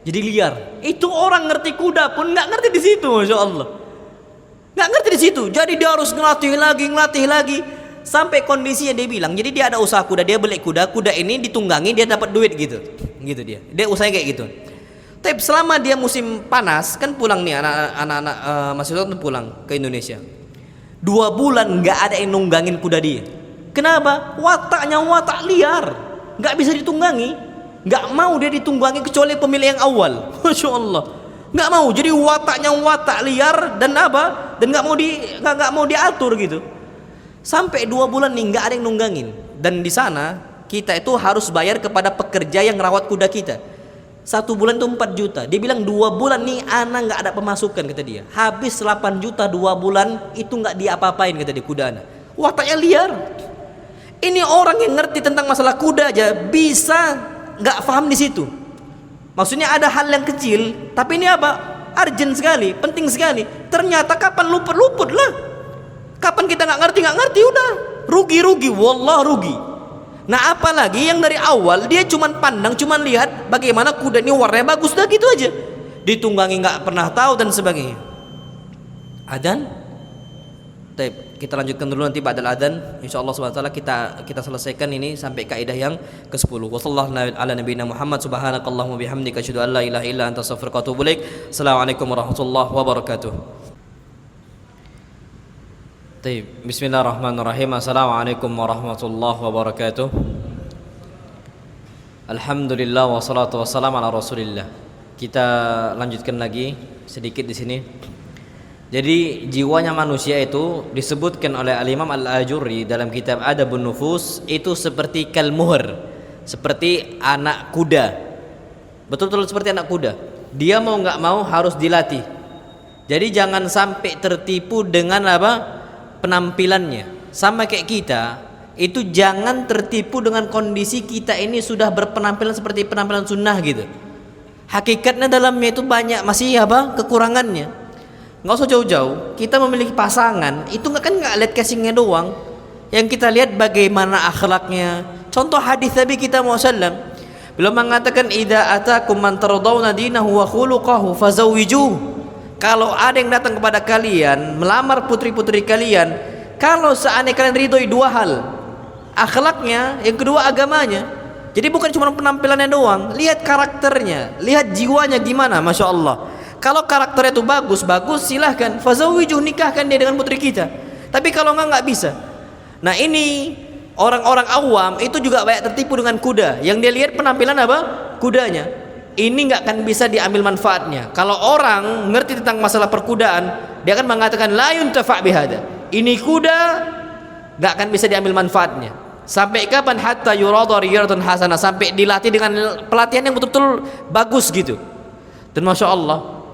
Jadi liar. Itu orang ngerti kuda pun nggak ngerti di situ, masya Allah. Nggak ngerti di situ. Jadi dia harus ngelatih lagi. Sampai kondisinya dia bilang. Jadi dia ada usaha kuda, dia beli kuda. Kuda ini ditunggangi, dia dapat duit gitu. Gitu dia. Dia usahanya kayak gitu. Tapi selama dia musim panas, kan pulang nih anak-anak mahasiswa kan pulang ke Indonesia. 2 bulan nggak ada yang nunggangin kuda dia. Kenapa? Wataknya watak liar, nggak bisa ditunggangi, nggak mau dia ditunggangi kecuali pemilik yang awal. Masya Allah, nggak mau. Jadi wataknya watak liar dan apa? Dan nggak mau diatur gitu. Sampai 2 bulan nih nggak ada yang nunggangin. Dan di sana kita itu harus bayar kepada pekerja yang rawat kuda kita. 1 bulan itu 4 juta. Dia bilang 2 bulan nih anak nggak ada pemasukan kata dia. Habis 8 juta 2 bulan itu nggak diapa-apain kata dia kuda anak. Wataknya liar. Ini orang yang ngerti tentang masalah kuda aja bisa nggak paham di situ. Maksudnya ada hal yang kecil, tapi ini apa? Urgent sekali, penting sekali. Ternyata kapan luput lah. Kapan kita nggak ngerti udah rugi. Wallah rugi. Nah apalagi yang dari awal dia cuman pandang, cuman lihat bagaimana kuda ini warnanya bagus, dah gitu aja. Ditunggangi nggak pernah tahu dan sebagainya. Adzan, kita lanjutkan dulu nanti ba'dal adzan. Insyaallah subhanahu wa taala kita selesaikan ini sampai kaidah yang ke-10. Wassallallahu ala nabiyina Muhammad subhanakallahumma bihamdika asyhadu an la ilaha illa anta astaghfiruka wa atubu ilaik. Assalamualaikum warahmatullahi wabarakatuh. Bismillahirrahmanirrahim. Assalamualaikum warahmatullahi wabarakatuh. Alhamdulillah wassalatu wassalamu ala Rasulillah. Kita lanjutkan lagi sedikit di sini. Jadi jiwanya manusia itu disebutkan oleh Al-Imam Al-Ajurri dalam kitab Adabun Nufus itu seperti kalmuhr, seperti anak kuda. Betul-betul seperti anak kuda. Dia mau nggak mau harus dilatih. Jadi jangan sampai tertipu dengan apa? Penampilannya. Sama kayak kita, itu jangan tertipu dengan kondisi kita ini sudah berpenampilan seperti penampilan sunnah gitu. Hakikatnya dalamnya itu banyak masih apa? Kekurangannya. Nggak usah jauh-jauh. Kita memiliki pasangan, itu nggak lihat casingnya doang. Yang kita lihat bagaimana akhlaknya. Contoh hadis Nabi kita Muhammad, beliau mengatakan idza atakum man tardawna dinahu wa khuluquhu fazawwijuhu. Kalau ada yang datang kepada kalian melamar putri-putri kalian, kalau seandainya kalian ridhoi 2 hal, akhlaknya, yang kedua agamanya. Jadi bukan cuma penampilannya doang, lihat karakternya, lihat jiwanya gimana, masya Allah. Kalau karakternya itu bagus, silahkan fazawwijuh, nikahkan dia dengan putri kita. Tapi kalau nggak bisa. Nah ini orang-orang awam itu juga banyak tertipu dengan kuda. Yang dia lihat penampilan apa? Kudanya. Ini nggak akan bisa diambil manfaatnya. Kalau orang ngerti tentang masalah perkudaan, dia akan mengatakan la yuntafa bihada. Ini kuda nggak akan bisa diambil manfaatnya. Sampai kapan? Hatta yuradha riyadatan hasanah, sampai dilatih dengan pelatihan yang betul-betul bagus gitu. Dan masya Allah,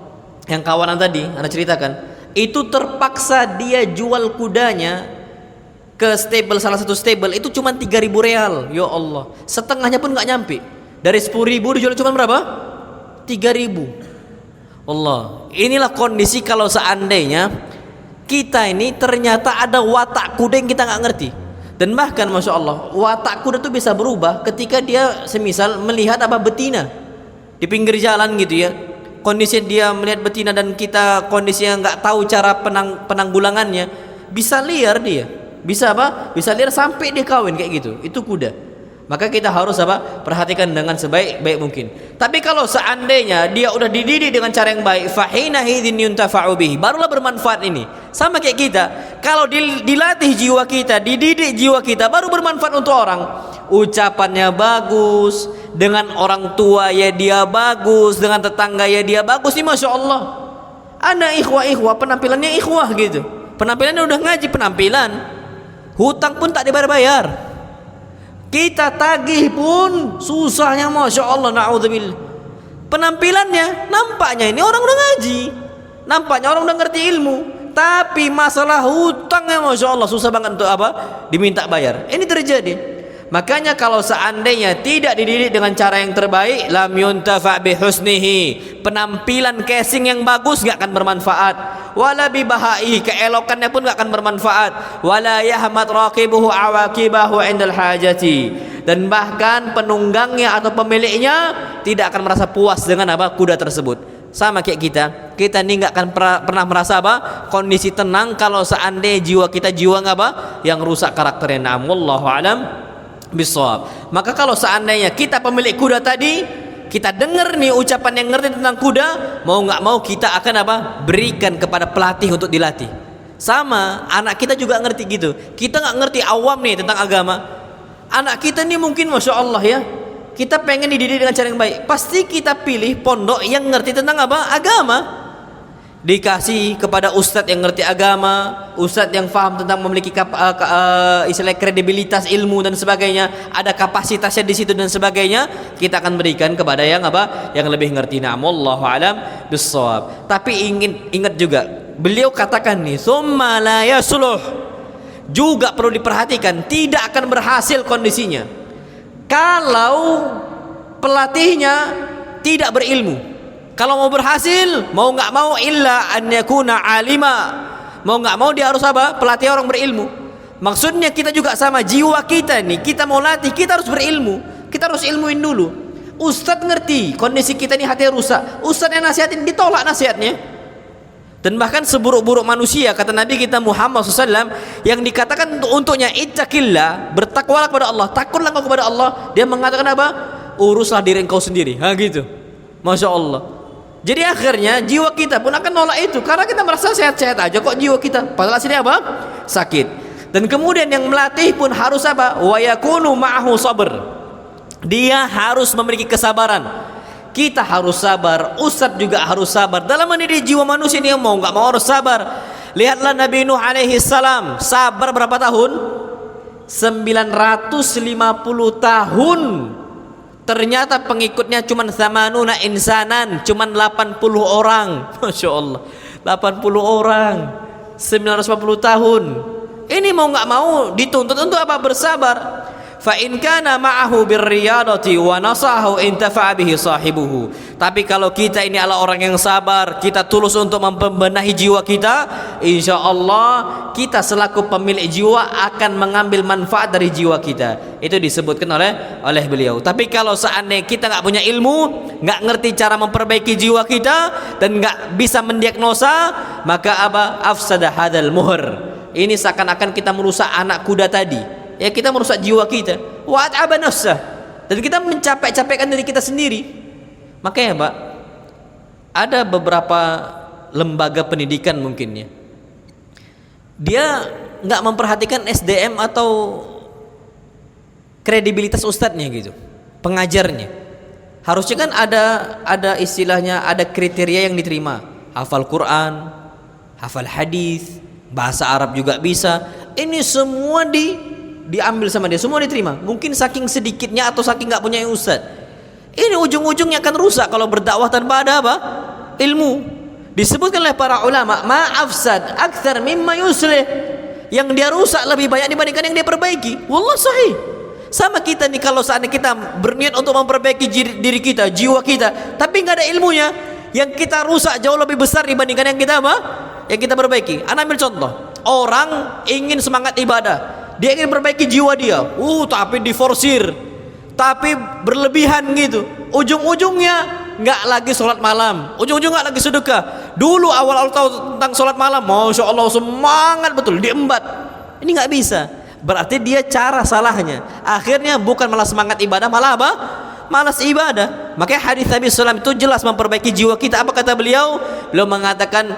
yang kawanan tadi anda ceritakan, itu terpaksa dia jual kudanya ke stable, salah satu stable itu cuma 3.000 real. Ya Allah, setengahnya pun nggak nyampe. Dari 10.000 dijual cuma berapa? 3.000. Allah, inilah kondisi kalau seandainya kita ini ternyata ada watak kuda yang kita nggak ngerti. Dan bahkan Masya Allah, watak kuda itu bisa berubah ketika dia semisal melihat betina di pinggir jalan gitu ya. Kondisi dia melihat betina dan kita kondisinya nggak tahu cara penanggulangannya, bisa liar dia, bisa bisa liar sampai dia kawin kayak gitu. Itu kuda. Maka kita harus perhatikan dengan sebaik-baik mungkin. Tapi kalau seandainya dia udah dididik dengan cara yang baik, fahina hidzin yuntafa'u bihi, barulah bermanfaat ini. Sama kayak kita, kalau dilatih jiwa kita, dididik jiwa kita, baru bermanfaat untuk orang. Ucapannya bagus, dengan orang tua ya dia bagus, dengan tetangga ya dia bagus. Ini Masya Allah, ada ikhwah penampilannya ikhwah gitu, penampilannya udah ngaji, penampilan hutang pun tak dibayar-bayar, kita tagih pun susahnya Masya Allah, na'udzubillah. Penampilannya nampaknya ini orang udah ngaji, nampaknya orang udah ngerti ilmu, tapi masalah hutangnya Masya Allah susah banget untuk diminta bayar. Ini terjadi. Makanya kalau seandainya tidak dididik dengan cara yang terbaik, lam yuntafa bihusnihi, penampilan casing yang bagus gak akan bermanfaat, wala bibahai, keelokannya pun gak akan bermanfaat, wala yahmad raqibuhu awaqibahu indal hajati, dan bahkan penunggangnya atau pemiliknya tidak akan merasa puas dengan kuda tersebut. Sama kayak kita ini nggak akan pernah merasa kondisi tenang kalau seandainya jiwa kita jiwa yang rusak karakternya. Na'am, wallahu alam bisawab. Maka kalau seandainya kita pemilik kuda tadi, kita dengar nih ucapan yang ngerti tentang kuda, mau nggak mau kita akan berikan kepada pelatih untuk dilatih. Sama anak kita juga ngerti gitu. Kita nggak ngerti awam nih tentang agama, anak kita nih mungkin Masya Allah ya, kita pengen dididik dengan cara yang baik, pasti kita pilih pondok yang ngerti tentang agama. Dikasih kepada ustadz yang ngerti agama, ustadz yang faham tentang memiliki istilah kredibilitas ilmu dan sebagainya, ada kapasitasnya di situ dan sebagainya. Kita akan berikan kepada yang lebih ngerti. Na'am, wallahu alam bissawab. Tapi ingat juga, beliau katakan nih, tsumma la yasluh, juga perlu diperhatikan, tidak akan berhasil kondisinya kalau pelatihnya tidak berilmu. Kalau mau berhasil, mau nggak mau illa an yakuna alima, mau nggak mau dia harus pelatih orang berilmu. Maksudnya kita juga sama, jiwa kita nih, kita mau latih, kita harus berilmu, kita harus ilmuin dulu. Ustadz ngerti kondisi kita nih, hati rusak, ustadz yang nasihatin ditolak nasihatnya. Dan bahkan seburuk-buruk manusia, kata Nabi kita Muhammad SAW, yang dikatakan untuknya ittaqillah, bertakwalah kepada Allah, takutlah engkau kepada Allah, dia mengatakan uruslah diri engkau sendiri. Gitu. Masya Allah. Jadi akhirnya jiwa kita pun akan nolak itu, karena kita merasa sehat-sehat aja kok jiwa kita, padahal aslinya sakit. Dan kemudian yang melatih pun harus wa yakunu ma'ahu sabr, dia harus memiliki kesabaran. Kita harus sabar, ustadz juga harus sabar dalam mendidik jiwa manusia ini, mau nggak mau harus sabar. Lihatlah Nabi Nuh alaihi salam, sabar berapa tahun? 950 tahun. Ternyata pengikutnya cuma samanuna insanan, cuma 80 orang. Masya Allah, 80 orang 950 tahun. Ini mau nggak mau dituntut untuk bersabar. Fa in kana ma'ahu birriyadati wa nasahu intafa'a bihi sahibuhu. Tapi kalau kita ini adalah orang yang sabar, kita tulus untuk membenahi jiwa kita, insya Allah kita selaku pemilik jiwa akan mengambil manfaat dari jiwa kita. Itu disebutkan oleh beliau. Tapi kalau seandainya kita nggak punya ilmu, nggak ngerti cara memperbaiki jiwa kita, dan nggak bisa mendiagnosa, maka afsada hadal muhr. Ini seakan-akan kita merusak anak kuda tadi. Ya, kita merusak jiwa kita, wa at'aba nafsah, dan kita mencapek-capekkan diri kita sendiri. Makanya Pak, ada beberapa lembaga pendidikan mungkin ya, dia nggak memperhatikan SDM atau kredibilitas ustadznya gitu, pengajarnya. Harusnya kan ada istilahnya, ada kriteria yang diterima, hafal Quran, hafal hadis, bahasa Arab juga bisa. Ini semua diambil sama dia, semua diterima. Mungkin saking sedikitnya atau saking nggak punya ustadz, ini ujung-ujungnya akan rusak kalau berdakwah tanpa ada ilmu. Disebutkan oleh para ulama, ma'afsad akthar mimma yuslih. Yang dia rusak lebih banyak dibandingkan yang dia perbaiki. Wallah sahih. Sama kita nih, kalau saatnya kita berniat untuk memperbaiki diri kita, jiwa kita, tapi nggak ada ilmunya, yang kita rusak jauh lebih besar dibandingkan yang kita apa? Yang kita perbaiki. Ana ambil contoh. Orang ingin semangat ibadah, dia ingin perbaiki jiwa dia. Tapi diforsir, tapi berlebihan gitu. Ujung-ujungnya nggak lagi sholat malam, ujung-ujung nggak lagi sedekah. Dulu awal-awal tahu tentang sholat malam, masya Allah semangat betul, diembat. Ini nggak bisa. Berarti dia cara salahnya. Akhirnya bukan malah semangat ibadah, malah apa? Malas ibadah. Makanya hadis Nabi SAW itu jelas memperbaiki jiwa kita. Apa kata beliau? Beliau mengatakan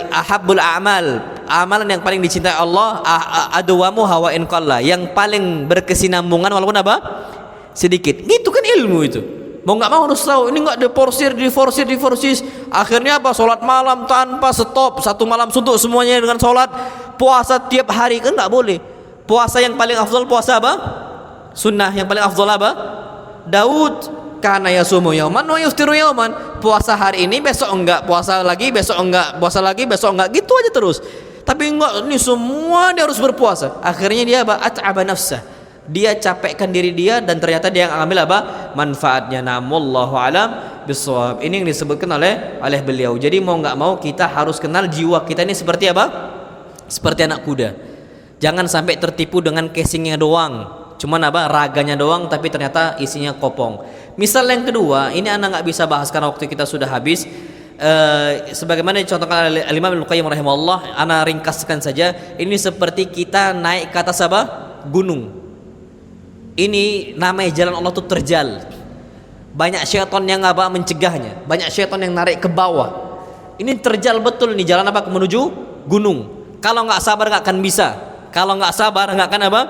ahabbul a'mal, amalan yang paling dicintai Allah, adwamu hawa in qalla, yang paling berkesinambungan walaupun apa? Sedikit. Itu kan ilmu itu. Mau nggak mau harus tahu. Ini nggak diforsir. Akhirnya apa? Sholat malam tanpa stop, satu malam suntuk semuanya dengan sholat. Puasa tiap hari kan nggak boleh. Puasa yang paling afdal puasa apa? Sunnah yang paling afdal apa? Daud kana yasumu yauman wa yuftiru yauman. Puasa hari ini, besok enggak, puasa lagi, besok enggak, puasa lagi, besok enggak, gitu aja terus. Tapi enggak, ini semua dia harus berpuasa. Akhirnya dia apa? At'aba nafsah. Dia capekkan diri dia dan ternyata dia yang ambil apa? Manfaatnya. Namullahu alam bisawab. Ini yang disebutkan oleh beliau. Jadi mau enggak mau kita harus kenal jiwa kita ini seperti apa? Seperti anak kuda. Jangan sampai tertipu dengan casingnya doang, cuman apa, raganya doang, tapi ternyata isinya kopong. Misal yang kedua, ini anak nggak bisa bahas karena waktu kita sudah habis. Sebagaimana dicontohkan oleh Imam Ibnu Qayyim rahimahullah, anak ringkaskan saja. Ini seperti kita naik ke atas apa? Gunung. Ini namanya jalan Allah itu terjal. Banyak syaitan yang apa? Mencegahnya. Banyak syaitan yang narik ke bawah. Ini terjal betul nih jalan apa? Menuju gunung. Kalau nggak sabar nggak akan bisa. Kalau nggak sabar nggak akan apa?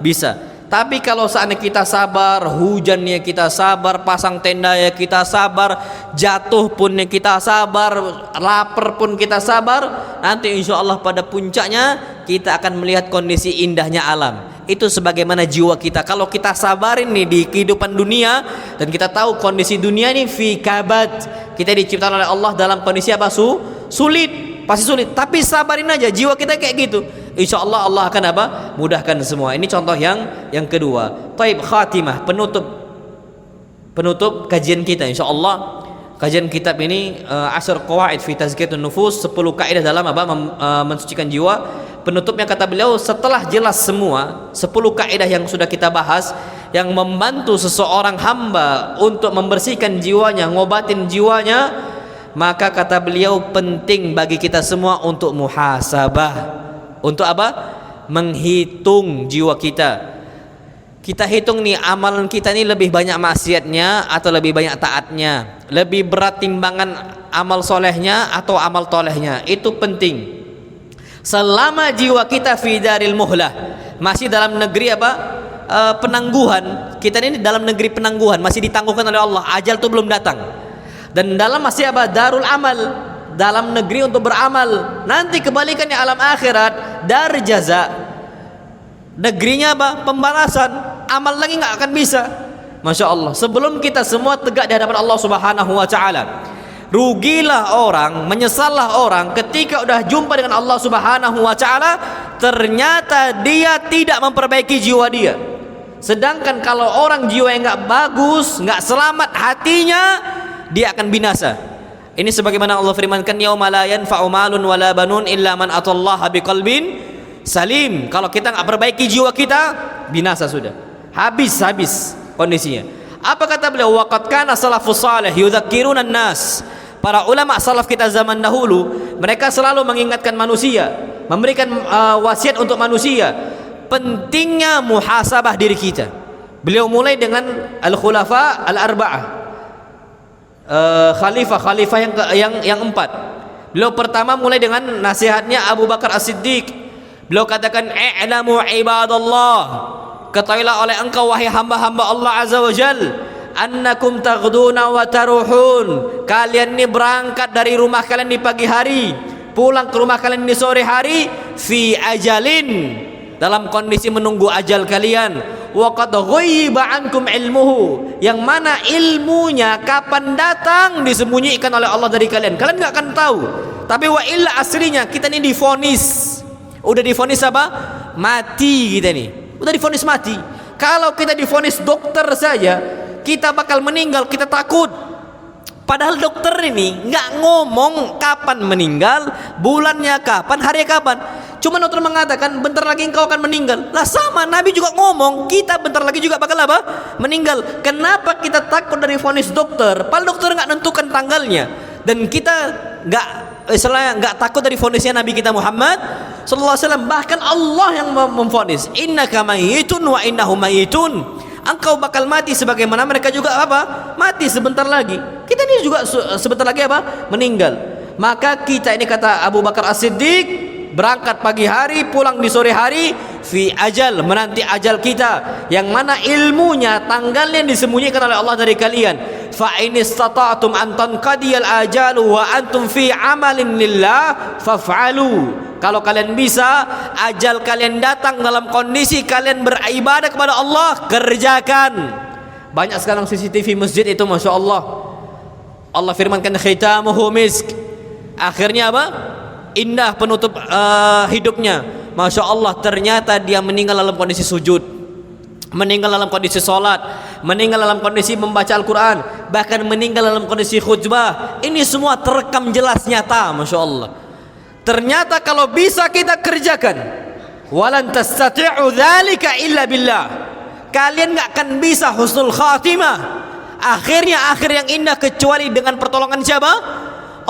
Bisa. Tapi kalau seandainya kita sabar, hujannya kita sabar, pasang tenda ya kita sabar, jatuh pun ya kita sabar, lapar pun kita sabar, nanti insya Allah pada puncaknya kita akan melihat kondisi indahnya alam. Itu sebagaimana jiwa kita. Kalau kita sabarin nih di kehidupan dunia, dan kita tahu kondisi dunia ini fi kabad, kita diciptakan oleh Allah dalam kondisi apa? Sulit, pasti sulit. Tapi sabarin aja, jiwa kita kayak gitu. Insya Allah Allah akan apa? Mudahkan semua. Ini contoh yang kedua. Taib khatimah, penutup kajian kita. Insya Allah kajian kitab ini Ashr Qawaid fi Tazkiyatun Nufus, 10 kaidah dalam apa? Mensucikan jiwa. Penutupnya kata beliau, setelah jelas semua 10 kaidah yang sudah kita bahas, yang membantu seseorang hamba untuk membersihkan jiwanya, ngobatin jiwanya, maka kata beliau penting bagi kita semua untuk muhasabah. Untuk apa? Menghitung jiwa kita. Kita hitung nih, amalan kita ini lebih banyak maksiatnya atau lebih banyak taatnya, lebih berat timbangan amal solehnya atau amal tolehnya. Itu penting. Selama jiwa kita fi daril muhlah, masih dalam negeri apa? Penangguhan. Kita ini dalam negeri penangguhan, masih ditangguhkan oleh Allah. Ajal itu belum datang. Dan dalam masih apa? Darul amal, dalam negeri untuk beramal. Nanti kebalikannya alam akhirat, dar jaza, negerinya apa? Pembalasan. Amal lagi nggak akan bisa. Masya Allah. Sebelum kita semua tegak di hadapan Allah Subhanahu Wa Taala, rugilah orang, menyesallah orang ketika udah jumpa dengan Allah Subhanahu Wa Taala, ternyata dia tidak memperbaiki jiwa dia. Sedangkan kalau orang jiwa yang nggak bagus, nggak selamat hatinya, dia akan binasa. Ini sebagaimana Allah firmankan, yauma la yanfa'u malun wala banun illa man atallaha biqalbin salim. Kalau kita nggak perbaiki jiwa kita, binasa sudah. Habis kondisinya. Apa kata beliau? Waqad kana salafus salih yudzakkiruna an-nas. Para ulama salaf kita zaman dahulu, mereka selalu mengingatkan manusia, memberikan wasiat untuk manusia, pentingnya muhasabah diri kita. Beliau mulai dengan al-khulafa al-arba'ah, khalifah yang 4. Beliau pertama mulai dengan nasihatnya Abu Bakar As-Siddiq. Beliau katakan, i'lamu ibadallah, ketahuilah oleh engkau wahai hamba-hamba Allah Azza wa Jal, annakum taghduna wa taruhun, kalian ini berangkat dari rumah kalian di pagi hari, pulang ke rumah kalian di sore hari, fi ajalin, dalam kondisi menunggu ajal kalian. Wa qad ghaiba ankum ilmuhu, yang mana ilmunya kapan datang disembunyikan oleh Allah dari kalian. Kalian nggak akan tahu. Tapi wa illa aslinya kita ini divonis. Udah divonis apa? Mati kita nih. Udah divonis mati. Kalau kita divonis dokter saja, kita bakal meninggal, kita takut. Padahal dokter ini nggak ngomong kapan meninggal, bulannya kapan, harinya kapan. Cuma dokter mengatakan bentar lagi engkau akan meninggal. Lah sama Nabi juga ngomong kita bentar lagi juga bakal apa? Meninggal. Kenapa kita takut dari vonis dokter? Padahal dokter nggak nentukan tanggalnya. Dan kita nggak takut dari vonisnya Nabi kita Muhammad sallallahu alaihi wasallam. Bahkan Allah yang memvonis, innaka mayyitun wa innahum mayyitun. Engkau bakal mati sebagaimana mereka juga apa? Mati sebentar lagi. Kita ini juga sebentar lagi apa? Meninggal. Maka kita ini kata Abu Bakar As-Siddiq, berangkat pagi hari, pulang di sore hari, fi ajal, menanti ajal kita, yang mana ilmunya tanggalnya disembunyikan oleh Allah dari kalian. Fa in istata'tum an tanqadiyal ajalu wa antum fi amalin lillah faf'alu. Kalau kalian bisa ajal kalian datang dalam kondisi kalian beribadah kepada Allah, kerjakan. Banyak sekarang CCTV masjid itu, masya Allah. Allah firmankan khitamuhu misk, akhirnya apa? Indah penutup hidupnya. Masya Allah, ternyata dia meninggal dalam kondisi sujud, meninggal dalam kondisi sholat, meninggal dalam kondisi membaca Al-Quran, bahkan meninggal dalam kondisi khutbah. Ini semua terekam jelas nyata, masya Allah. Ternyata kalau bisa kita kerjakan, walan tastati'u dzalika illa billah. Kalian nggak akan bisa husnul khatimah, akhirnya akhir yang indah, kecuali dengan pertolongan siapa?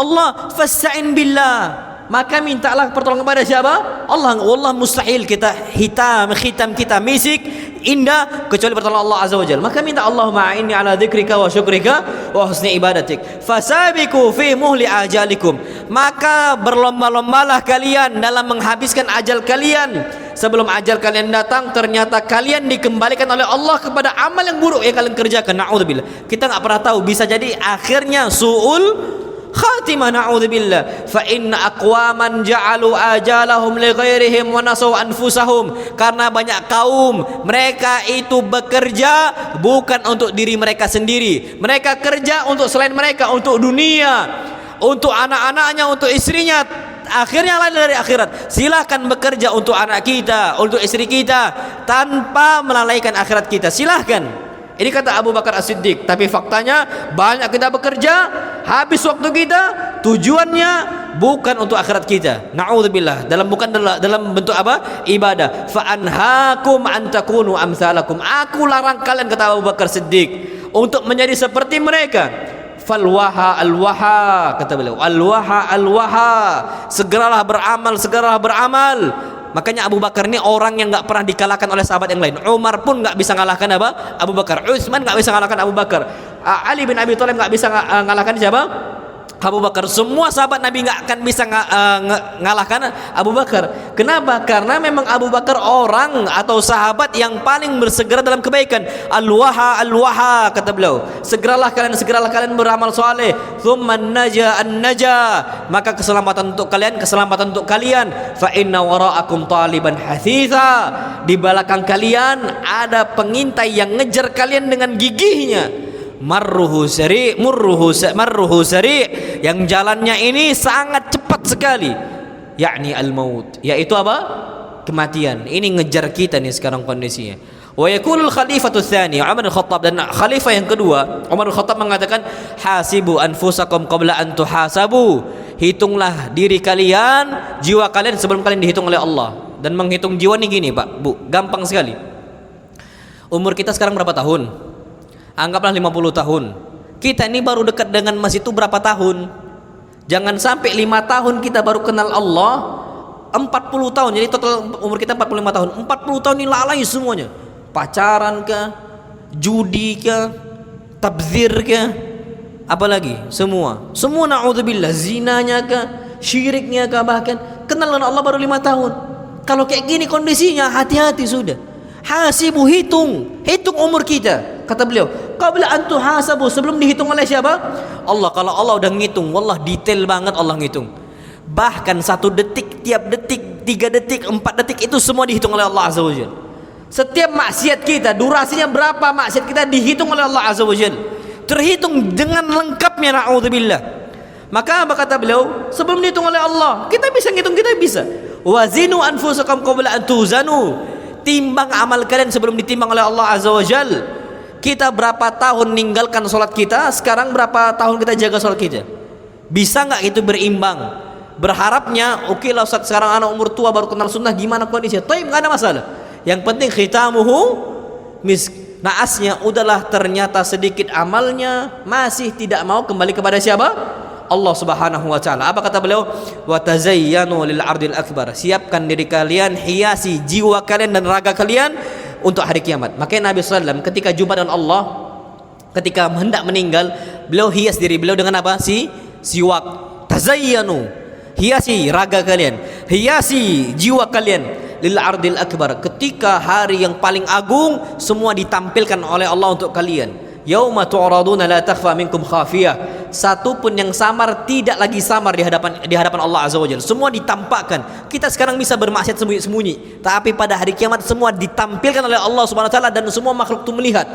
Allah. Fasta'in billah, maka mintalah pertolongan kepada siapa? Allah. Wallah mustahil kita khitam kita misik indah kecuali pertolongan Allah azza wajalla. Maka minta Allahumma a'inni ala dzikrika wa syukrika wa husni ibadatik fasabiqu fi muhli ajalikum. Maka berlomba-lombalah kalian dalam menghabiskan ajal kalian. Sebelum ajal kalian datang, ternyata kalian dikembalikan oleh Allah kepada amal yang buruk yang kalian kerjakan. Na'udzubillah. Kita nggak pernah tahu, bisa jadi akhirnya su'ul khatimah, na'udzubillah. Fa inna aqwaman ja'alu ajalahum li ghairihim wa nasaw anfusahum. Karena banyak kaum mereka itu bekerja bukan untuk diri mereka sendiri. Mereka kerja untuk selain mereka, untuk dunia, untuk anak-anaknya, untuk istrinya. Akhirnya lari dari akhirat. Silahkan bekerja untuk anak kita, untuk istri kita, tanpa melalaikan akhirat kita. Silahkan. Ini kata Abu Bakar As-Siddiq. Tapi faktanya banyak kita bekerja, habis waktu kita, tujuannya bukan untuk akhirat kita. Na'udzubillah. Bukan dalam bentuk apa? Ibadah. Fa anhaakum an takunu amsalakum. Aku larang kalian, kata Abu Bakar Siddiq, untuk menjadi seperti mereka. Falwaha alwaha, kata beliau. Alwaha alwaha. Segeralah beramal, segeralah beramal. Makanya Abu Bakar ini orang yang nggak pernah dikalahkan oleh sahabat yang lain. Umar pun nggak bisa ngalahkan apa? Abu Bakar. Utsman nggak bisa ngalahkan Abu Bakar. Ali bin Abi Thalib nggak bisa ngalahkan siapa? Abu Bakar. Semua sahabat Nabi nggak akan bisa ngalahkan Abu Bakar. Kenapa? Karena memang Abu Bakar orang atau sahabat yang paling bersegera dalam kebaikan. Al-waha al-waha, kata beliau. Segeralah kalian beramal soleh. Thumman naja an-naja. Maka keselamatan untuk kalian, keselamatan untuk kalian. Fa inna wara'akum taliban hathitha. Di belakang kalian ada pengintai yang ngejar kalian dengan gigihnya. Marruhu sari, marruhu sari, yang jalannya ini sangat cepat sekali, yakni al-maut, yaitu apa? Kematian. Ini ngejar kita nih sekarang kondisinya. Wa yakulul khalifatu tsani, Umar al-Khattab, dan khalifah yang kedua Umar al-Khattab mengatakan, hasibu anfusakum qabla an tuhasabu. Hitunglah diri kalian, jiwa kalian sebelum kalian dihitung oleh Allah. Dan menghitung jiwa nih gini, Pak, Bu, gampang sekali. Umur kita sekarang berapa tahun? Anggaplah 50 tahun. Kita ini baru dekat dengan masjid itu berapa tahun? Jangan sampai 5 tahun kita baru kenal Allah, 40 tahun. Jadi total umur kita 45 tahun. 40 tahun ini lalai semuanya. Pacaran kah? Judi kah? Tabzir kah? Apalagi? Semua na'udzubillah. Zinanya kah? Syiriknya kah? Bahkan kenal dengan Allah baru 5 tahun. Kalau kayak gini kondisinya, hati-hati sudah. Hasibu, hitung umur kita, kata beliau. Qabla an tuhasabu, sebelum dihitung oleh siapa? Allah. Kalau Allah udah ngitung, wallah detail banget Allah ngitung. Bahkan 1 detik, tiap detik 3 detik, 4 detik itu semua dihitung oleh Allah Azza wa Jalla. Setiap maksiat kita, durasinya berapa maksiat kita dihitung oleh Allah Azza wa Jalla. Terhitung dengan lengkapnya, na'udzubillah. Maka apa kata beliau? Sebelum dihitung oleh Allah, kita bisa ngitung, kita bisa. Wazinu anfusakum qabla an tuzanu. Timbang amal kalian sebelum ditimbang oleh Allah Azza wa Jalla. Kita berapa tahun meninggalkan sholat kita, sekarang berapa tahun kita jaga sholat kita? Bisa nggak itu berimbang? Berharapnya, oke lah Ustaz, sekarang anak umur tua baru kenal sunnah, gimana kondisinya? Taib, nggak ada masalah. Yang penting khitamuhu misk. Naasnya udahlah ternyata sedikit amalnya, masih tidak mau kembali kepada siapa? Allah Subhanahu wa taala. Apa kata beliau? Wa tazayyanu lil ardil akbar. Siapkan diri kalian, hiasi jiwa kalian dan raga kalian untuk hari kiamat. Makanya Nabi sallallahu alaihi wasallam ketika jumpa dengan Allah, ketika hendak meninggal, beliau hias diri beliau dengan apa? Siwak. Tazayyanu. Hiasi raga kalian, hiasi jiwa kalian lil ardil akbar. Ketika hari yang paling agung, semua ditampilkan oleh Allah untuk kalian. Yauma tu'raduna la takhfa minkum khafiyah. Satu pun yang samar tidak lagi samar di hadapan Allah Azza wa Jalla. Semua ditampakkan. Kita sekarang bisa bermaksiat sembunyi-sembunyi, tapi pada hari kiamat semua ditampilkan oleh Allah Subhanahu wa taala dan semua makhluk itu melihat.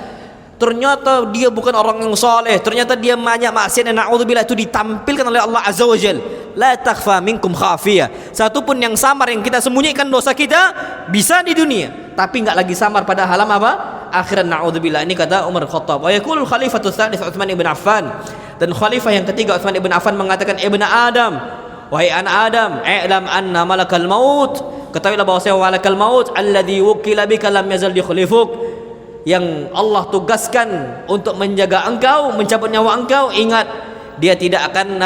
Ternyata dia bukan orang yang soleh, ternyata dia banyak maksiat dan na'udzubillah, itu ditampilkan oleh Allah Azza wa Jalla. La takhfa minkum khafiyah. Satu pun yang samar yang kita sembunyikan dosa kita bisa di dunia, tapi enggak lagi samar pada alam apa? Akhirat, na'udzubillah. Ini kata Umar Khattab. Wa yaqulu al-khalifatu tsalits Utsman ibn Affan. Dan khalifah yang ketiga Utsman ibn Affan mengatakan, ibnu Adam, wahai anak Adam, i'lam anna malakal maut, ketahuilah bahwasanya malakal maut alladzi wukila bika lam yazal yukhlifuk, yang Allah tugaskan untuk menjaga engkau, mencabut nyawa engkau, ingat dia tidak akan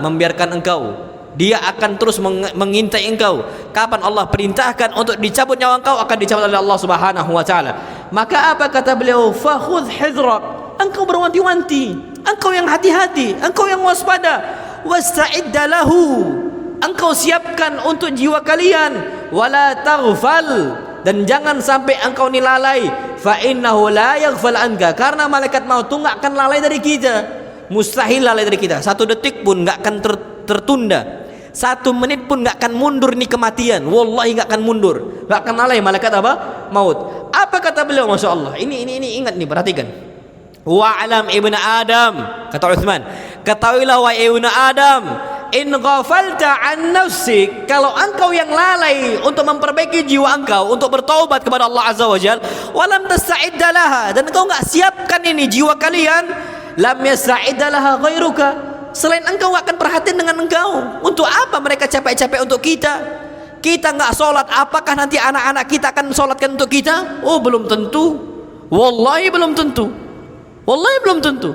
membiarkan engkau, dia akan terus mengintai engkau. Kapan Allah perintahkan untuk dicabut nyawa engkau, akan dicabut oleh Allah Subhanahu wa taala. Maka apa kata beliau? Fakhudh hidrak, engkau berwanti-wanti, engkau yang hati-hati, engkau yang waspada. Wasta'idda lahu, engkau siapkan untuk jiwa kalian. Wala taghfal, dan jangan sampai engkau ni lalai. Fa innahu la yaghfal anka, karena malaikat maut itu enggak akan lalai dari kita. Mustahil lalai dari kita. 1 detik pun enggak akan tertunda. 1 menit pun enggak akan mundur nih kematian. Wallahi enggak akan mundur, enggak akan lalai malaikat maut. Apa kata beliau? Masya Allah. Ini ingat nih, perhatikan. Wa'alam ibnu Adam, kata Utsman, ketahuilah wahai ibnu Adam, in ghafalta an nafsik, kalau engkau yang lalai untuk memperbaiki jiwa engkau, untuk bertaubat kepada Allah Azza wa Jalla, walam tasta'idda laha, dan engkau enggak siapkan ini jiwa kalian, lam yasta'idda laha ghairuka, selain engkau akan perhatian dengan engkau. Untuk apa mereka capek-capek untuk kita? Kita enggak sholat, apakah nanti anak-anak kita akan sholatkan untuk kita? Oh, belum tentu. Wallahi belum tentu. Wallahi belum tentu.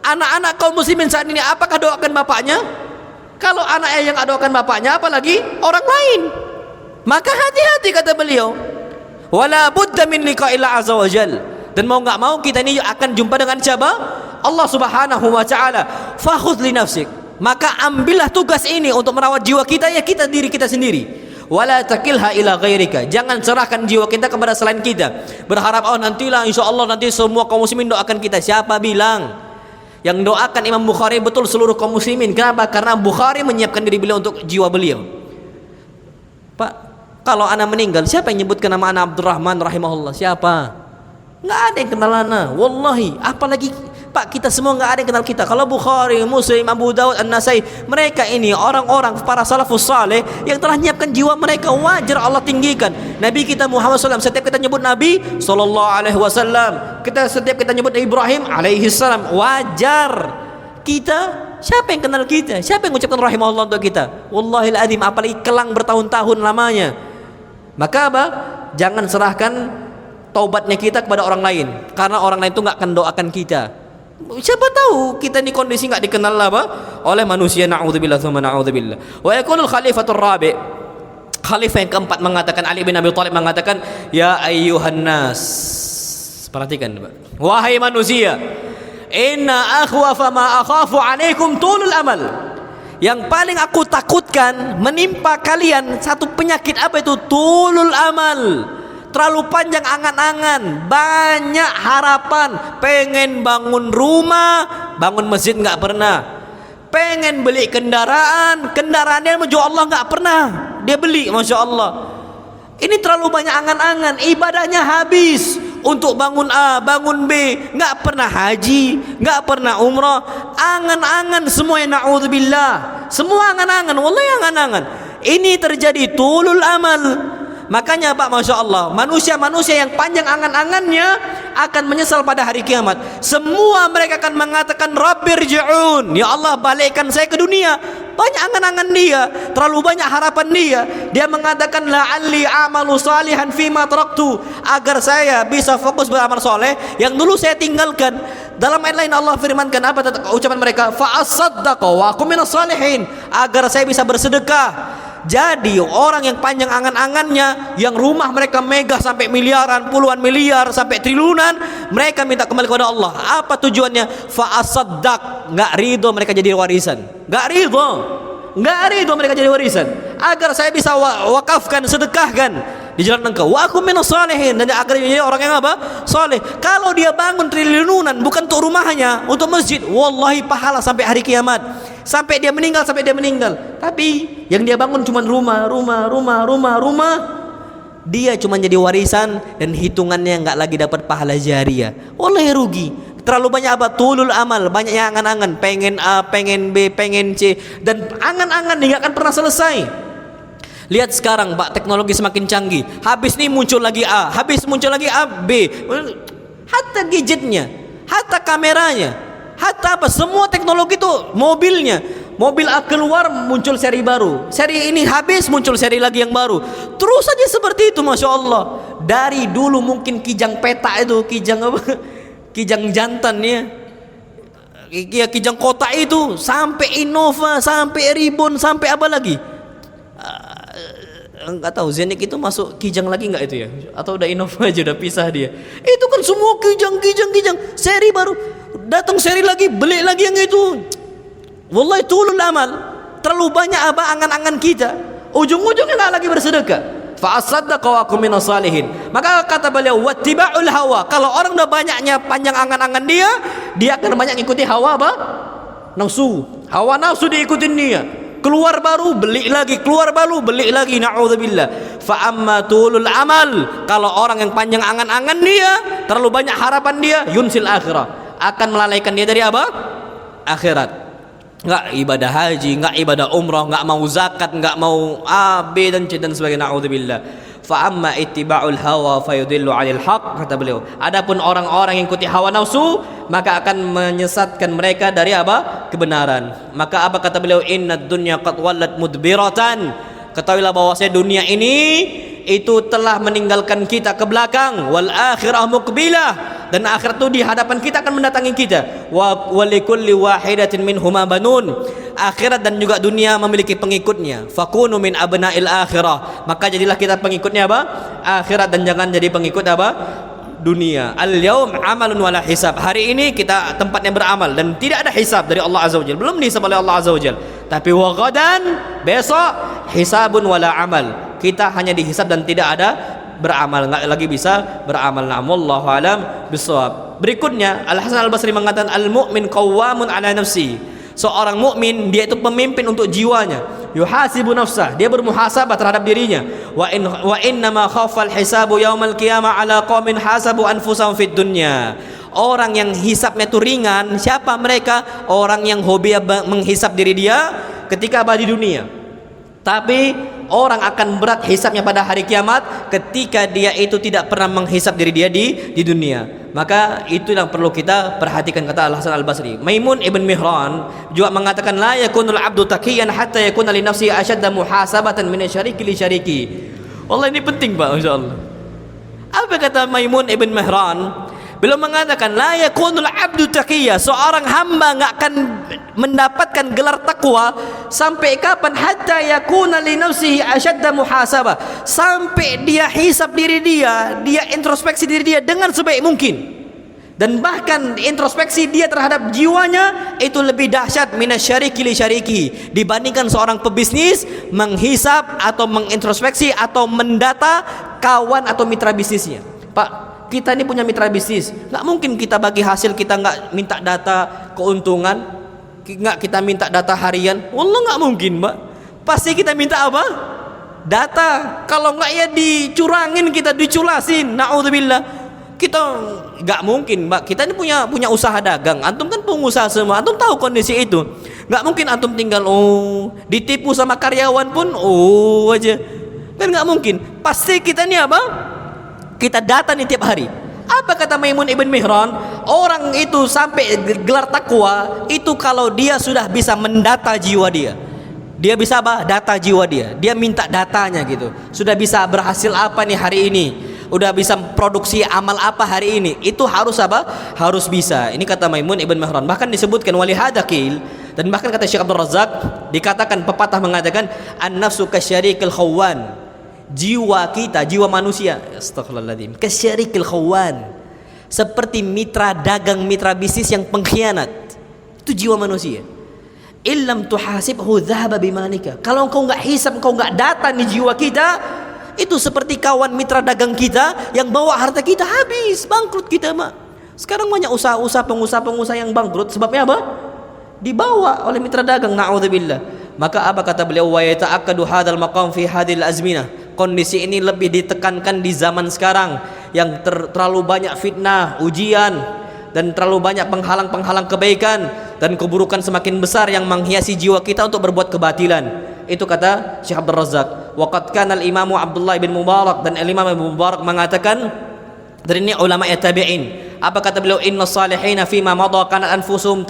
Anak-anak kaum muslimin saat ini, apakah doakan bapaknya? Kalau anaknya yang doakan bapaknya, apalagi orang lain. Maka hati-hati, kata beliau. Wala budda min liqa'il azza wa jal. Dan mau enggak mau kita ini akan jumpa dengan siapa? Allah Subhanahu wa taala. Fakhudh li nafsik, maka ambillah tugas ini untuk merawat jiwa kita, ya kita diri kita sendiri. Wala takilha ila ghairika, jangan serahkan jiwa kita kepada selain kita. Berharap oh nantilah insyaallah nanti semua kaum muslimin doakan kita. Siapa bilang? Yang doakan Imam Bukhari betul seluruh kaum muslimin. Kenapa? Karena Bukhari menyiapkan diri beliau untuk jiwa beliau. Pak, kalau anak meninggal, siapa yang nyebutkan nama anak Abdurrahman rahimahullah? Siapa? Nggak ada yang kenal anak. Wallahi, apalagi Pak, kita semua nggak ada yang kenal kita. Kalau Bukhari, Muslim, Abu Dawud, An-Nasai, mereka ini orang-orang para salafus saleh yang telah menyiapkan jiwa mereka, wajar Allah tinggikan. Nabi kita Muhammad SAW, setiap kita nyebut Nabi SAW, setiap kita nyebut Ibrahim alaihissalam, wajar. Kita, siapa yang kenal kita? Siapa yang mengucapkan rahimahullah untuk kita? Wallahil adzim, apalagi kelang bertahun-tahun lamanya. Maka apa? Jangan serahkan taubatnya kita kepada orang lain, karena orang lain itu nggak akan doakan kita. Siapa tahu kita ini kondisi nggak dikenal oleh manusia. Na'udzubillah tsumma na'udzubillah. Wa yakunul khalifatur rabi', khalifah yang keempat mengatakan, Ali bin Abi Thalib mengatakan, ya ayyuhan nas, perhatikan Pak, wahai manusia, inna akhwafa ma akhafu alaikum tulul amal, yang paling aku takutkan menimpa kalian satu penyakit. Apa itu? Tulul amal, terlalu panjang angan-angan, banyak harapan, pengen bangun rumah, bangun masjid nggak pernah, pengen beli kendaraan, kendaraannya menuju Allah nggak pernah. dia beli, Masya Allah. Ini terlalu banyak angan-angan, ibadahnya habis untuk bangun A, bangun B, nggak pernah haji, nggak pernah umrah, angan-angan semuanya, na'udzubillah, semua angan-angan, wallahi angan-angan. Ini terjadi tulul amal. Makanya Pak, Masya Allah, manusia-manusia yang panjang angan-angannya akan menyesal pada hari kiamat. Semua mereka akan mengatakan Rabbirji'un, ya Allah balikkan saya ke dunia. Banyak angan-angan dia, terlalu banyak harapan dia. Dia mengatakan la'alli amalu salihan fima taraktu, agar saya bisa fokus beramal soleh yang dulu saya tinggalkan. Dalam ayat lain Allah firmankan apa ucapan mereka? Fa'asaddaqa wa akum minas salihin, agar saya bisa bersedekah. Jadi orang yang panjang angan-angannya, yang rumah mereka megah sampai miliaran, puluhan miliar sampai triliunan, mereka minta kembali kepada Allah. Apa tujuannya? Fa'asaddaq, nggak ridho mereka jadi warisan, nggak ridho mereka jadi warisan, agar saya bisa wakafkan, sedekahkan di jalan engkau. Wa akum minas salihin, dan agar dia orang yang apa? Saleh. Kalau dia bangun triliunan bukan untuk rumahnya, untuk masjid, wallahi pahala sampai hari kiamat, sampai dia meninggal, Tapi yang dia bangun cuma rumah, dia cuma jadi warisan dan hitungannya nggak lagi dapat pahala jariah. Wallahi rugi. Terlalu banyak apa? Tulul amal, banyaknya angan-angan, pengen A, pengen B, pengen C, dan angan-angan ini nggak akan pernah selesai. Lihat sekarang Pak, teknologi semakin canggih. Habis nih muncul lagi A, habis muncul lagi A, B. Hatta gadgetnya, hatta kameranya, hatta apa, semua teknologi itu, mobilnya. Mobil A keluar muncul seri baru, seri ini habis muncul seri lagi yang baru. Terus saja seperti itu, Masya Allah. Dari dulu mungkin kijang peta itu, kijang apa? Kijang jantan ya. Ya kijang kota itu, sampai Innova, sampai Ribbon, sampai apa lagi? Enggak tahu Zenik itu masuk kijang lagi enggak itu ya? Atau udah Innova aja, udah pisah dia. Itu kan semua kijang, seri baru. Datang seri lagi, beli lagi yang itu. Wallahi tulul amal. Terlalu banyak apa angan-angan kita, ujung-ujungnya enggak lagi bersedekah. Fa'asaddaqa wa akum minas salihin. Maka kata beliau wattiba'ul hawa. Kalau orang udah banyaknya panjang angan-angan dia akan banyak ikuti hawa apa? Nafsu. Hawa nafsu diikutin dia. Keluar baru beli lagi, keluar baru beli lagi, na'udzubillah. Fa amma tulul amal, kalau orang yang panjang angan-angan dia, terlalu banyak harapan dia, yunsil akhirah, akan melalaikan dia dari apa? Akhirat. Enggak ibadah haji, enggak ibadah umrah, enggak mau zakat, enggak mau A, B dan C dan sebagainya, na'udzubillah. Fa amma ittiba'ul hawa fayudillu 'anil haq, kata beliau. Adapun orang-orang yang ikuti hawa nafsu, maka akan menyesatkan mereka dari apa? Kebenaran. Maka apa kata beliau? Innad dunya qad wallat mudbiratan. Ketahuilah bahwasanya dunia ini itu telah meninggalkan kita ke belakang. Wal akhirah muqbilah, dan akhirat itu di hadapan kita akan mendatangi kita. Wa likulli wahidatin minhuma banun. Akhirat dan juga dunia memiliki pengikutnya. Fakunu min abna'il akhirah, maka jadilah kita pengikutnya apa? Akhirat, dan jangan jadi pengikut apa? Dunia. Al-yaum amalun wala hisab. Hari ini kita tempatnya beramal dan tidak ada hisab dari Allah Azza wa Jalla. Belum dihisab oleh Allah Azza wa Jalla. Tapi wa ghadan, besok hisabun wala amal. Kita hanya dihisab dan tidak ada beramal, enggak lagi bisa beramal. Wallahu alam bisawab. Berikutnya Al-Hasan Al-Basri mengatakan al-mu'min qawwamun ala nafsi. Seorang mukmin dia itu pemimpin untuk jiwanya. Yuhasibu nafsah, dia bermuhasabah terhadap dirinya. Wa inna ma khafal hisabu yaumal qiyamah ala qaumin hasabu anfusahum fid dunya. Orang yang hisabnya itu ringan, siapa mereka? Orang yang hobi menghisap diri dia ketika di dunia. Tapi orang akan berat hisabnya pada hari kiamat ketika dia itu tidak pernah menghisap diri dia di dunia. Maka itu yang perlu kita perhatikan, kata Al-Hasan Al-Basri. Maimun ibn Mihran juga mengatakan la yakunul abdu taqiyan hatta yakuna li nafsihi ashadda muhasabatan min syariki li syariki. Wallah ini penting Pak, masyaallah. Apa kata Maimun ibn Mihran? Beliau mengatakan la yakunul abdu taqiyya, seorang hamba enggak akan mendapatkan gelar takwa sampai kapan? Hatta yakuna li nafsihi ashadda muhasabah, sampai dia hisab diri dia introspeksi diri dia dengan sebaik mungkin, dan bahkan introspeksi dia terhadap jiwanya itu lebih dahsyat minasyariki li syariki, dibandingkan seorang pebisnis menghisap atau mengintrospeksi atau mendata kawan atau mitra bisnisnya. Pak, kita ini punya mitra bisnis, nggak mungkin kita bagi hasil kita nggak minta data keuntungan, nggak kita minta data harian. Wallah nggak mungkin Mbak. Pasti kita minta apa? Data. Kalau enggak ya dicurangin, kita diculasin. Naudzubillah. Kita nggak mungkin, Mbak. Kita ini punya usaha dagang. Antum kan pengusaha semua. Antum tahu kondisi itu. Nggak mungkin antum tinggal ditipu sama karyawan pun aja. Kan nggak mungkin. Pasti kita ini apa? Kita data nih tiap hari. Apa kata Maimun ibn Mihran? Orang itu sampai gelar takwa itu kalau dia sudah bisa mendata jiwa dia. Dia bisa apa? Data jiwa dia. Dia minta datanya gitu. Sudah bisa berhasil apa nih hari ini? Udah bisa produksi amal apa hari ini? Itu harus apa? Harus bisa. Ini kata Maimun ibn Mihran. Bahkan disebutkan wali hadakil, dan bahkan kata Syekh Abdul Razak, dikatakan pepatah mengatakan an-nafsu kasyarikil khawan. Jiwa kita, jiwa manusia, astagfirullahaladzim, kasyarikil khawan, seperti mitra dagang, mitra bisnis yang pengkhianat. Itu jiwa manusia. Illam tuhasibhu dhahaba bimanika. Kalau engkau enggak hisab, engkau enggak data nih jiwa kita, itu seperti kawan mitra dagang kita yang bawa harta kita habis, bangkrut kita, Mak. Sekarang banyak pengusaha yang bangkrut, sebabnya apa? Dibawa oleh mitra dagang, naudzubillah. Maka apa kata beliau? Wa yata'akkadu hadzal maqam fi hadhil azminah. Kondisi ini lebih ditekankan di zaman sekarang yang terlalu banyak fitnah, ujian, dan terlalu banyak penghalang-penghalang kebaikan, dan keburukan semakin besar yang menghiasi jiwa kita untuk berbuat kebatilan. Itu kata Syekh Abdul Razak. Waqad kana al-Imam Abdullah bin Mubarak, dan Imam Ibn Mubarak mengatakan, dari ini ulama ya tabi'in. Apa kata beliau? Inna salihina fima madha kana anfusuhum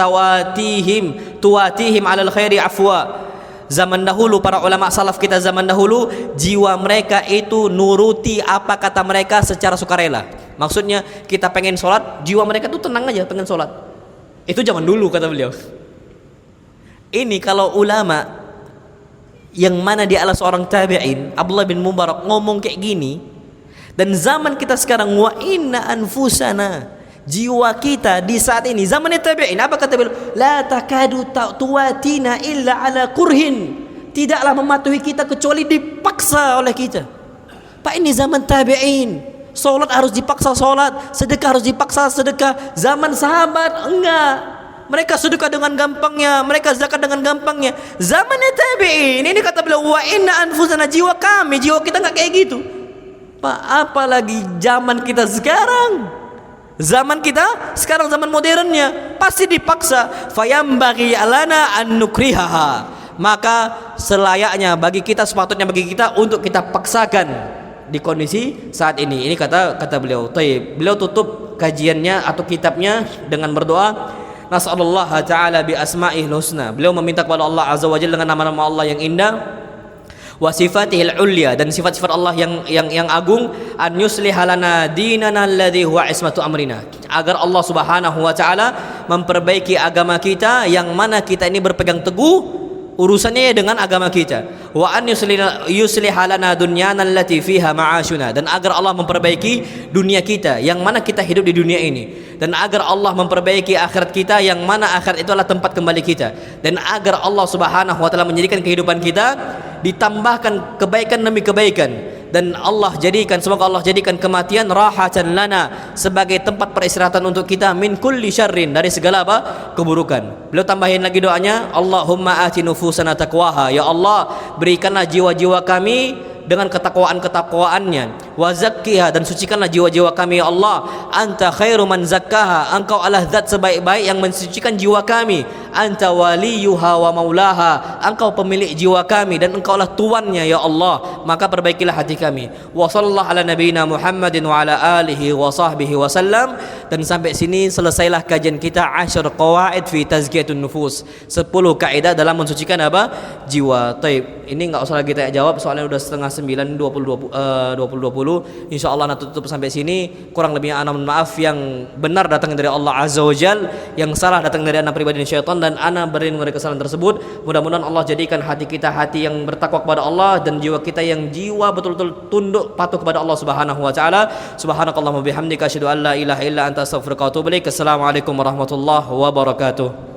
tuwatihim alal khairi afwa. Zaman dahulu, para ulama salaf kita zaman dahulu, jiwa mereka itu nuruti apa kata mereka secara sukarela. Maksudnya kita pengen sholat, jiwa mereka tuh tenang aja pengen sholat. Itu zaman dulu kata beliau. Ini kalau ulama yang mana dia adalah seorang tabi'in, Abdullah bin Mubarak ngomong kayak gini, dan zaman kita sekarang, wa inna anfusana, jiwa kita di saat ini zamannya tabi'in, apa kata beliau? La takadu tuwatina illa ala kurhin, tidaklah mematuhi kita kecuali dipaksa oleh kita. Pak, ini zaman tabi'in, solat harus dipaksa solat, sedekah harus dipaksa sedekah. Zaman sahabat enggak, mereka sedekah dengan gampangnya, mereka zakat dengan gampangnya. Zamannya tabi'in, ini kata beliau, wa inna anfusana, jiwa kami, jiwa kita enggak kayak gitu. Pak, apalagi zaman kita sekarang. Zaman kita sekarang zaman modernnya pasti dipaksa. Fayambaghi alana an nukrihaha, maka selayaknya bagi kita, sepatutnya bagi kita untuk kita paksakan di kondisi saat ini. Ini kata beliau. Beliau tutup kajiannya atau kitabnya dengan berdoa, nas'alullah ta'ala bi asma'ihil husna. Beliau meminta kepada Allah azza wajalla dengan nama-nama Allah yang indah, wa sifatihil ulya, dan sifat-sifat Allah yang agung, an yusliha lana dinana alladhi huwa ismatu amrina, agar Allah Subhanahu wa taala memperbaiki agama kita yang mana kita ini berpegang teguh urusannya dengan agama kita. Wa an yusliha lana dunyana allati fiha ma'ashuna, dan agar Allah memperbaiki dunia kita yang mana kita hidup di dunia ini, dan agar Allah memperbaiki akhirat kita yang mana akhirat itu adalah tempat kembali kita, dan agar Allah Subhanahu wa taala menjadikan kehidupan kita ditambahkan kebaikan demi kebaikan, dan semoga Allah jadikan kematian rahatan lana, sebagai tempat peristirahatan untuk kita, min kulli syarrin, dari segala apa? Keburukan. Beliau tambahin lagi doanya, Allahumma ati nufusana taqwaha, ya Allah berikanlah jiwa-jiwa kami dengan ketakwaan-ketakwaannya, wa zakkiha, dan sucikanlah jiwa-jiwa kami ya Allah, anta khairu man zakkaha, engkau adalah zat sebaik-baik yang mensucikan jiwa kami, anta waliyuha wa maulaha, engkau pemilik jiwa kami dan engkau lah tuannya ya Allah, maka perbaikilah hati kami. Wa sallallahu ala nabiyina Muhammadin wa ala alihi wa sahbihi wa sallam. Dan sampai sini selesailah kajian kita Ashar Qawaid fi Tazkiyatun Nufus, 10 kaidah dalam mensucikan apa? Jiwa. Taib. Ini enggak usah lagi kita jawab soalnya udah setengah 9, 20. Insyaallah nanti tutup sampai sini. Kurang lebihnya ana mohon maaf, yang benar datang dari Allah Azza wa Jal, yang salah datang dari ana pribadi dan syaitan, dan ana berlindung dari kesalahan tersebut. Mudah-mudahan Allah jadikan hati kita hati yang bertakwa kepada Allah, dan jiwa kita yang jiwa betul-betul tunduk patuh kepada Allah Subhanahu wa taala. Subhanakallahumma bihamdika asyhadu an la ilaha illa anta astaghfiruka wa atubu ilaik. Assalamualaikum warahmatullahi wabarakatuh.